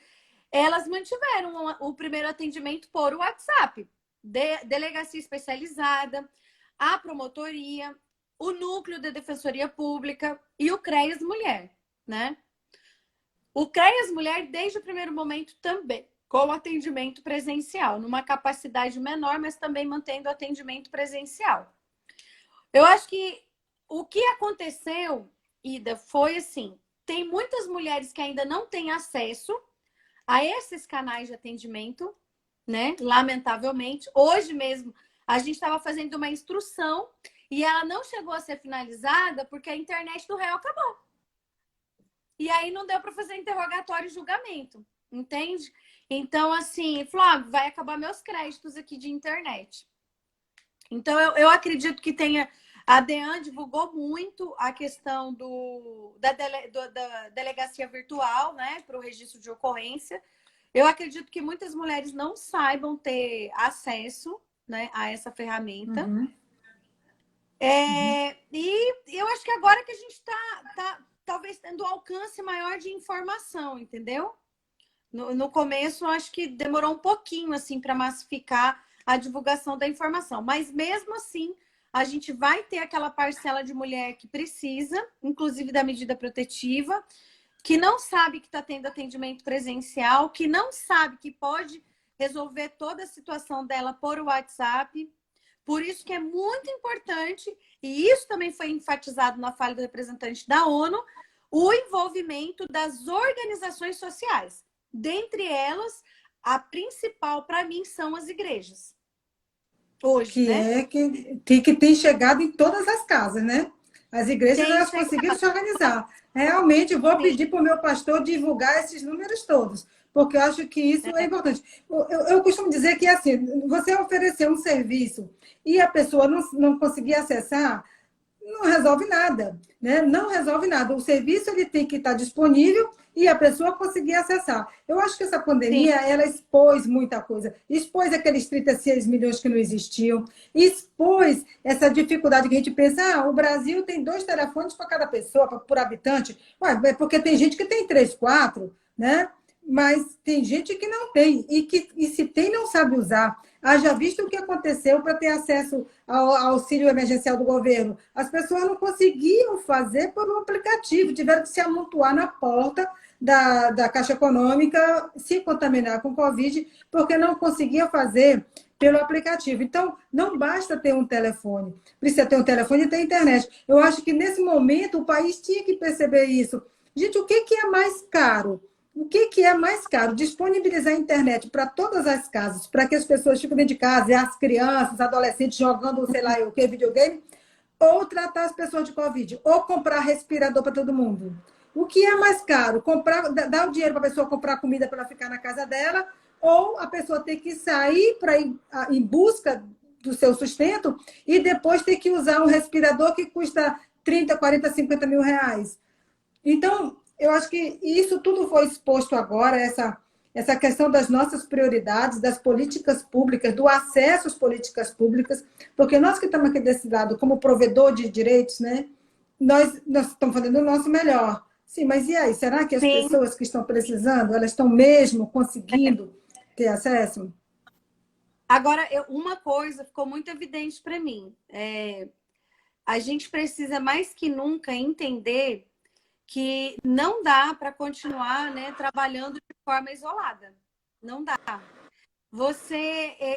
elas mantiveram o primeiro atendimento por WhatsApp. Delegacia especializada, a promotoria, o núcleo da Defensoria Pública e o CREAS Mulher, né? O CREAS Mulher, desde o primeiro momento, também com atendimento presencial, numa capacidade menor, mas também mantendo atendimento presencial. Eu acho que o que aconteceu, Ida, foi assim, tem muitas mulheres que ainda não têm acesso a esses canais de atendimento, né? Lamentavelmente. Hoje mesmo, a gente estava fazendo uma instrução e ela não chegou a ser finalizada porque a internet do réu acabou. E aí não deu para fazer interrogatório e julgamento, entende? Então, assim, falou, vai acabar meus créditos aqui de internet. Então, eu acredito que tenha... A DEAN divulgou muito a questão da delegacia virtual, né, para o registro de ocorrência. Eu acredito que muitas mulheres não saibam ter acesso, né, a essa ferramenta. Uhum. E eu acho que agora que a gente está talvez tendo um alcance maior de informação, entendeu? No começo, eu acho que demorou um pouquinho assim para massificar a divulgação da informação. Mas mesmo assim, a gente vai ter aquela parcela de mulher que precisa, inclusive da medida protetiva, que não sabe que está tendo atendimento presencial, que não sabe que pode resolver toda a situação dela por WhatsApp. Por isso que é muito importante, e isso também foi enfatizado na fala do representante da ONU, o envolvimento das organizações sociais. Dentre elas, a principal, para mim, são as igrejas. Hoje, Que né? que tem chegado em todas as casas, né? As igrejas, elas Tem conseguiram se organizar. Realmente, vou pedir para o meu pastor divulgar esses números todos, porque eu acho que isso é importante. Eu costumo dizer que, assim, você oferecer um serviço e a pessoa não conseguir acessar, não resolve nada, né? Não resolve nada. O serviço ele tem que estar disponível e a pessoa conseguir acessar. Eu acho que essa Sim. pandemia, ela expôs muita coisa. Expôs aqueles 36 milhões que não existiam, expôs essa dificuldade que a gente pensa, o Brasil tem 2 telefones para cada pessoa, por habitante. Ué, é porque tem gente que tem 3, 4, né? Mas tem gente que não tem, e se tem, não sabe usar. Haja visto o que aconteceu para ter acesso ao auxílio emergencial do governo. As pessoas não conseguiam fazer por um aplicativo, tiveram que se amontoar na porta da Caixa Econômica, se contaminar com Covid, porque não conseguia fazer pelo aplicativo. Então, não basta ter um telefone, precisa ter um telefone e ter internet. Eu acho que, nesse momento, o país tinha que perceber isso. Gente, o que é mais caro? O que é mais caro? Disponibilizar a internet para todas as casas, para que as pessoas fiquem dentro de casa, e as crianças, adolescentes jogando, sei lá, o que, videogame, ou tratar as pessoas de Covid, ou comprar respirador para todo mundo. O que é mais caro? Dar o dinheiro para a pessoa comprar comida para ela ficar na casa dela, ou a pessoa ter que sair para ir em busca do seu sustento e depois ter que usar um respirador que custa 30, 40, 50 mil reais. Então, eu acho que isso tudo foi exposto agora, essa questão das nossas prioridades, das políticas públicas, do acesso às políticas públicas, porque nós que estamos aqui desse lado, como provedor de direitos, né, nós estamos fazendo o nosso melhor. Sim, mas e aí? Será que as Sim. pessoas que estão precisando, elas estão mesmo conseguindo ter acesso? Agora, uma coisa ficou muito evidente para mim. A gente precisa mais que nunca entender que não dá para continuar, né, trabalhando de forma isolada. Não dá.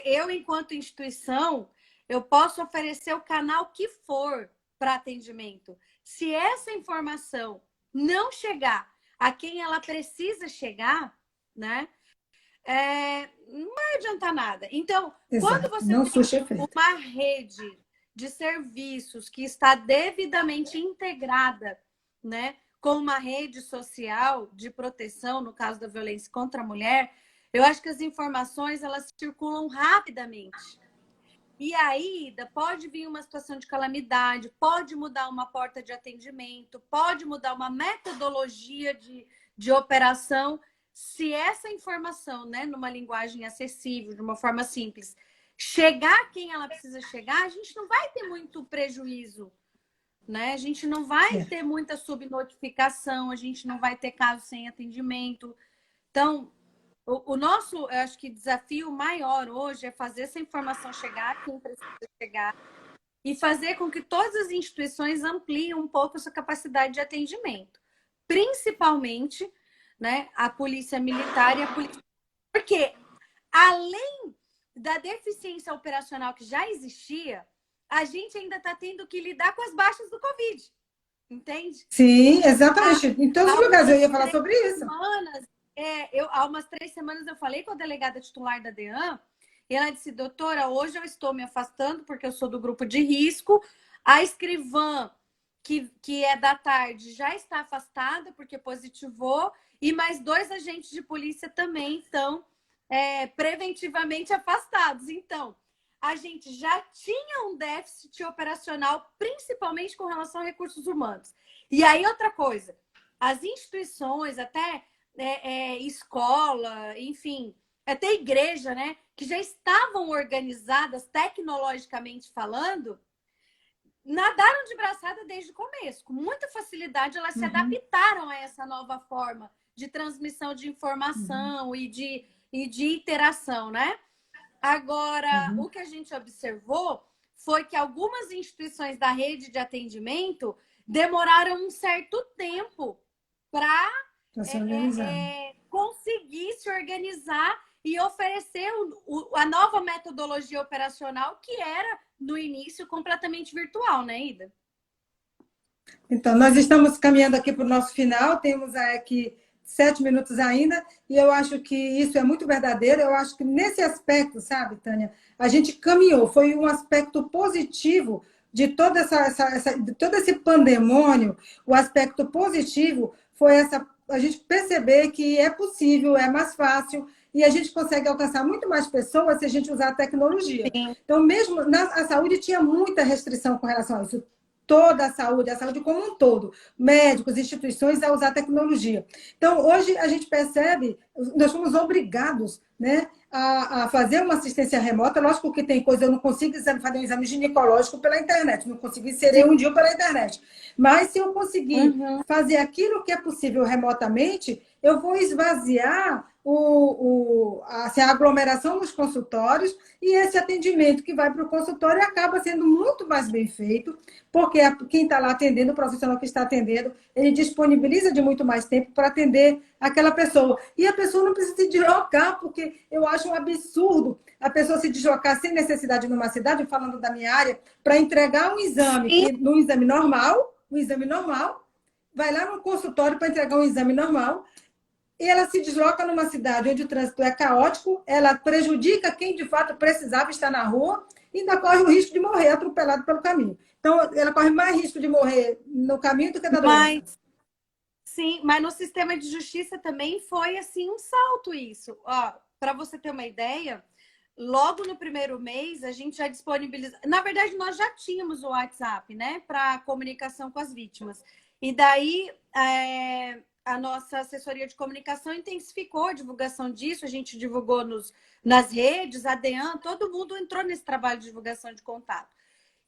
Eu, enquanto instituição, eu posso oferecer o canal que for para atendimento. Se essa informação não chegar a quem ela precisa chegar, né, não vai adiantar nada. Então, Exato. quando você Não tem surge efeito. uma rede de serviços que está devidamente integrada, né, com uma rede social de proteção, no caso da violência contra a mulher, eu acho que as informações elas circulam rapidamente. E aí, pode vir uma situação de calamidade, pode mudar uma porta de atendimento, pode mudar uma metodologia de operação. Se essa informação, né, numa linguagem acessível, de uma forma simples, chegar a quem ela precisa chegar, a gente não vai ter muito prejuízo, né? A gente não vai ter muita subnotificação, a gente não vai ter casos sem atendimento. Então, o nosso, eu acho que desafio maior hoje é fazer essa informação chegar a quem precisa chegar e fazer com que todas as instituições ampliem um pouco essa capacidade de atendimento. Principalmente, né, a polícia militar e a polícia... Porque, além da deficiência operacional que já existia, a gente ainda está tendo que lidar com as baixas do Covid. Entende? Sim, exatamente. Em todos os lugares eu ia falar sobre isso. Há umas 3 semanas eu falei com a delegada titular da DEAN E ela disse, doutora, hoje eu estou me afastando porque eu sou do grupo de risco. A escrivã, que é da tarde, já está afastada porque positivou. E mais 2 agentes de polícia também estão preventivamente afastados. Então, a gente já tinha um déficit operacional, principalmente com relação a recursos humanos. E aí, outra coisa, as instituições, até escola, enfim, até igreja, né, que já estavam organizadas tecnologicamente falando, nadaram de braçada desde o começo. Com muita facilidade, elas se adaptaram a essa nova forma de transmissão de informação e de interação, né? Agora, o que a gente observou foi que algumas instituições da rede de atendimento demoraram um certo tempo para conseguir se organizar e oferecer a nova metodologia operacional, que era, no início, completamente virtual, né, Ida? Então, nós estamos caminhando aqui para o nosso final, temos aqui 7 minutos ainda, e eu acho que isso é muito verdadeiro. Eu acho que nesse aspecto, sabe, Tânia, a gente caminhou, foi um aspecto positivo de toda de todo esse pandemônio. O aspecto positivo foi a gente perceber que é possível, é mais fácil, e a gente consegue alcançar muito mais pessoas se a gente usar a tecnologia. Sim. Então, mesmo a saúde tinha muita restrição com relação a isso. Toda a saúde como um todo, médicos, instituições, a usar tecnologia. Então, hoje a gente percebe, nós fomos obrigados, né, a fazer uma assistência remota. Lógico que tem coisa, eu não consigo fazer um exame ginecológico pela internet, não consigo inserir um dia pela internet. Mas se eu conseguir fazer aquilo que é possível remotamente, eu vou esvaziar assim, a aglomeração nos consultórios, e esse atendimento que vai para o consultório acaba sendo muito mais bem feito, porque quem está lá atendendo, o profissional que está atendendo, ele disponibiliza de muito mais tempo para atender aquela pessoa. E a pessoa não precisa se deslocar, porque eu acho um absurdo a pessoa se deslocar sem necessidade numa cidade, falando da minha área, para entregar um exame, num exame normal, vai lá no consultório para entregar um exame normal, e ela se desloca numa cidade onde o trânsito é caótico, ela prejudica quem de fato precisava estar na rua e ainda corre o risco de morrer atropelado pelo caminho. Então, ela corre mais risco de morrer no caminho do que da doença. Sim, mas no sistema de justiça também foi assim um salto isso. Para você ter uma ideia, logo no primeiro mês a gente já disponibiliza. Na verdade, nós já tínhamos o WhatsApp, né, para comunicação com as vítimas. E daí a nossa assessoria de comunicação intensificou a divulgação disso, a gente divulgou nas redes, a DEAN, todo mundo entrou nesse trabalho de divulgação de contato.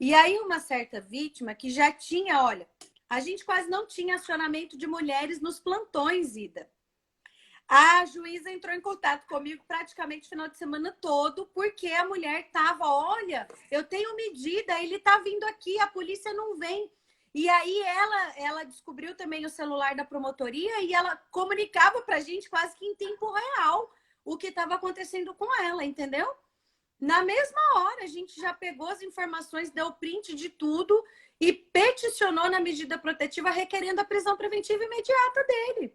E aí uma certa vítima que já tinha, olha, a gente quase não tinha acionamento de mulheres nos plantões, Ida. A juíza entrou em contato comigo praticamente o final de semana todo, porque a mulher estava, olha, eu tenho medida, ele está vindo aqui, a polícia não vem. E aí ela descobriu também o celular da promotoria e ela comunicava para a gente quase que em tempo real o que estava acontecendo com ela, entendeu? Na mesma hora, a gente já pegou as informações, deu print de tudo e peticionou na medida protetiva requerendo a prisão preventiva imediata dele.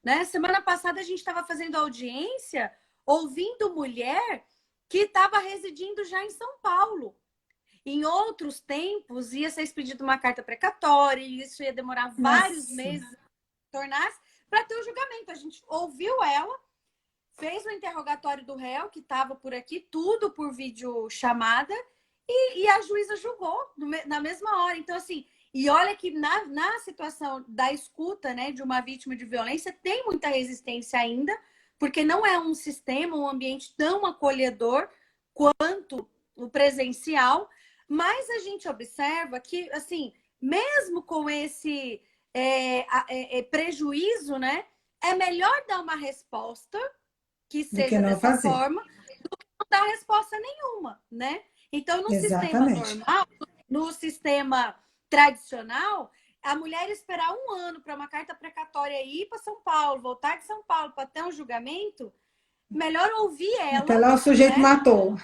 Né? Semana passada a gente estava fazendo audiência ouvindo mulher que estava residindo já em São Paulo. Em outros tempos, ia ser expedida uma carta precatória, e isso ia demorar vários meses para ter o julgamento. A gente ouviu ela, fez o interrogatório do réu, que estava por aqui, tudo por videochamada, e a juíza julgou na mesma hora. Então, assim, e olha que na situação da escuta, né, de uma vítima de violência, tem muita resistência ainda, porque não é um sistema, um ambiente tão acolhedor quanto o presencial. Mas a gente observa que, assim, mesmo com esse prejuízo, né, é melhor dar uma resposta que seja dessa forma do que não dar resposta nenhuma, né? Então, no sistema normal, no sistema tradicional, a mulher esperar 1 ano para uma carta precatória ir para São Paulo, voltar de São Paulo para ter um julgamento, melhor ouvir ela. Até lá o sujeito, né, matou.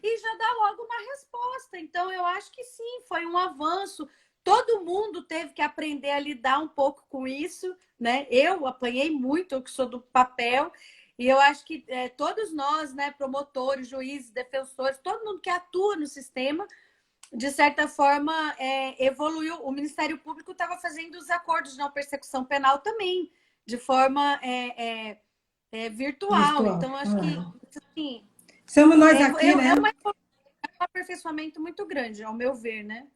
E já dá logo uma resposta. Então, eu acho que sim, foi um avanço. Todo mundo teve que aprender a lidar um pouco com isso, né? Eu apanhei muito, eu que sou do papel, E eu acho que todos nós, né, promotores, juízes, defensores, todo mundo que atua no sistema, de certa forma, evoluiu. O Ministério Público estava fazendo os acordos de não persecução penal também, de forma virtual. Virtual. Então, acho que assim, Somos nós aqui, né? um aperfeiçoamento muito grande, ao meu ver, né?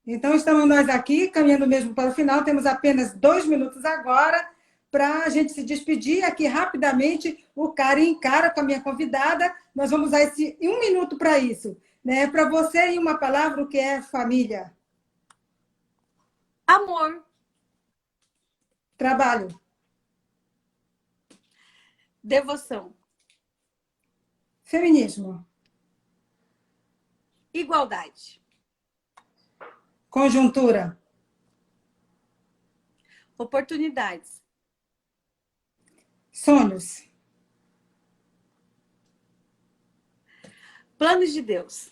Então, estamos nós aqui, caminhando mesmo para o final. Temos apenas 2 minutos agora para a gente se despedir. Aqui, rapidamente, o cara encara com a minha convidada. Nós vamos usar esse 1 minuto para isso. Né? Para você, em uma palavra, o que é família? Amor. Trabalho. Devoção. Feminismo. Igualdade. Conjuntura. Oportunidades. Sonhos. Planos de Deus.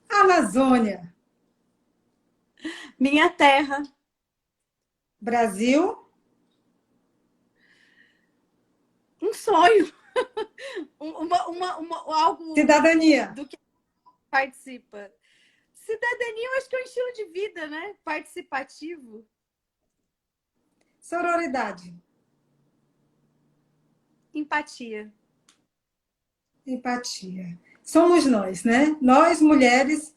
Amazônia. Minha terra. Brasil. Um sonho. Algo Cidadania. do que participa. Cidadania, eu acho que é um estilo de vida, né? Participativo. Sororidade. Empatia. Empatia. Somos nós, né? Nós, mulheres,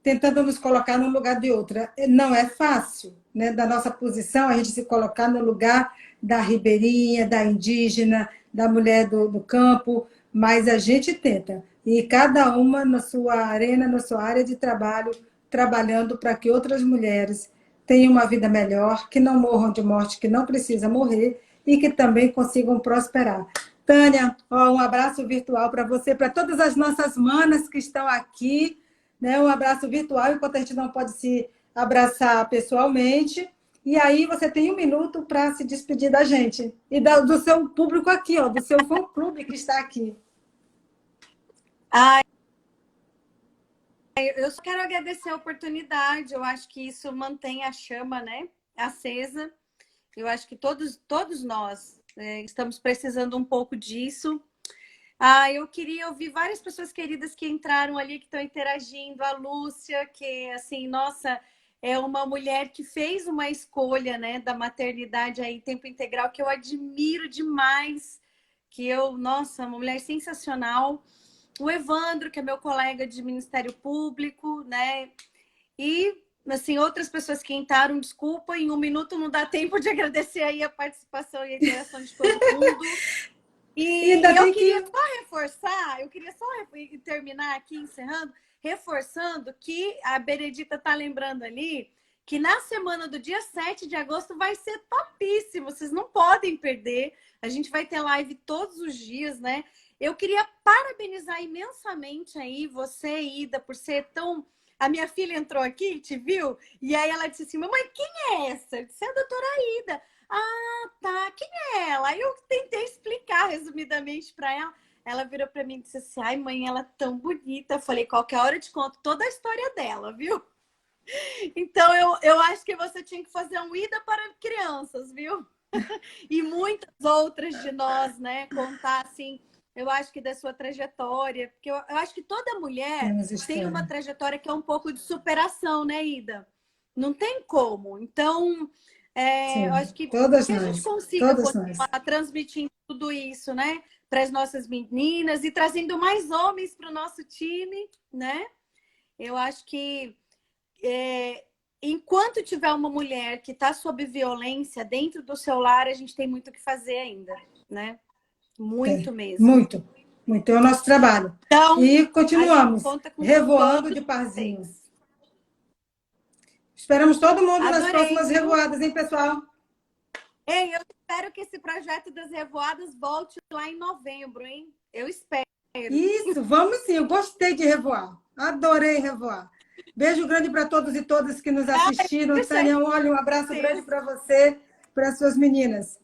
tentando nos colocar no lugar de outra. Não é fácil, né? Da nossa posição, a gente se colocar no lugar da ribeirinha, da indígena, da mulher do campo, mas a gente tenta. E cada uma na sua arena, na sua área de trabalho, trabalhando para que outras mulheres tenham uma vida melhor, que não morram de morte que não precisa morrer e que também consigam prosperar. Tânia, um abraço virtual para você, para todas as nossas manas que estão aqui, né? Um abraço virtual, enquanto a gente não pode se abraçar pessoalmente. E aí você tem 1 minuto para se despedir da gente e do seu público aqui, ó, do seu fã-clube que está aqui. Eu só quero agradecer a oportunidade. Eu acho que isso mantém a chama, né, acesa. Eu acho que todos nós estamos precisando um pouco disso. Eu queria ouvir várias pessoas queridas que entraram ali, que estão interagindo. A Lúcia, que, assim, nossa, é uma mulher que fez uma escolha, né, da maternidade aí, tempo integral, que eu admiro demais. Nossa, uma mulher sensacional. O Evandro, que é meu colega de Ministério Público, né? E, assim, outras pessoas que entraram, desculpa, em 1 minuto não dá tempo de agradecer aí a participação e a interação de todo mundo. E eu queria só reforçar, terminar aqui, encerrando, reforçando que a Benedita está lembrando ali que na semana do dia 7 de agosto vai ser topíssimo, vocês não podem perder. A gente vai ter live todos os dias, né? Eu queria parabenizar imensamente aí você, Ida, por ser tão... A minha filha entrou aqui, te viu? E aí ela disse assim, mamãe, quem é essa? Eu disse, é a doutora Ida. Ah, tá, quem é ela? Aí eu tentei explicar resumidamente para ela. Ela virou para mim e disse assim, ai mãe, ela é tão bonita. Eu falei, qualquer hora eu te conto toda a história dela, viu? Então eu acho que você tinha que fazer um Ida para crianças, viu? E muitas outras de nós, né? Contar assim... Eu acho que da sua trajetória, porque eu acho que toda mulher tem uma trajetória que é um pouco de superação, né, Ida? Não tem como. Então, eu acho que a gente consiga continuar transmitindo tudo isso, né, para as nossas meninas e trazendo mais homens para o nosso time, né? Eu acho que enquanto tiver uma mulher que está sob violência dentro do seu lar, a gente tem muito o que fazer ainda, né? Muito mesmo. Muito, muito. É o nosso trabalho. Então, e continuamos revoando de parzinhos. Esperamos todo mundo nas próximas revoadas, hein, pessoal? Ei, eu espero que esse projeto das revoadas volte lá em novembro, hein? Eu espero. Isso, vamos sim. Eu gostei de revoar. Adorei revoar. Beijo grande para todos e todas que nos assistiram. Tânia, olha, um abraço grande para você, para as suas meninas.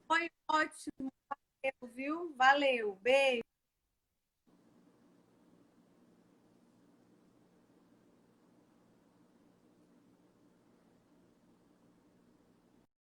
Foi ótimo, viu? Valeu, beijo.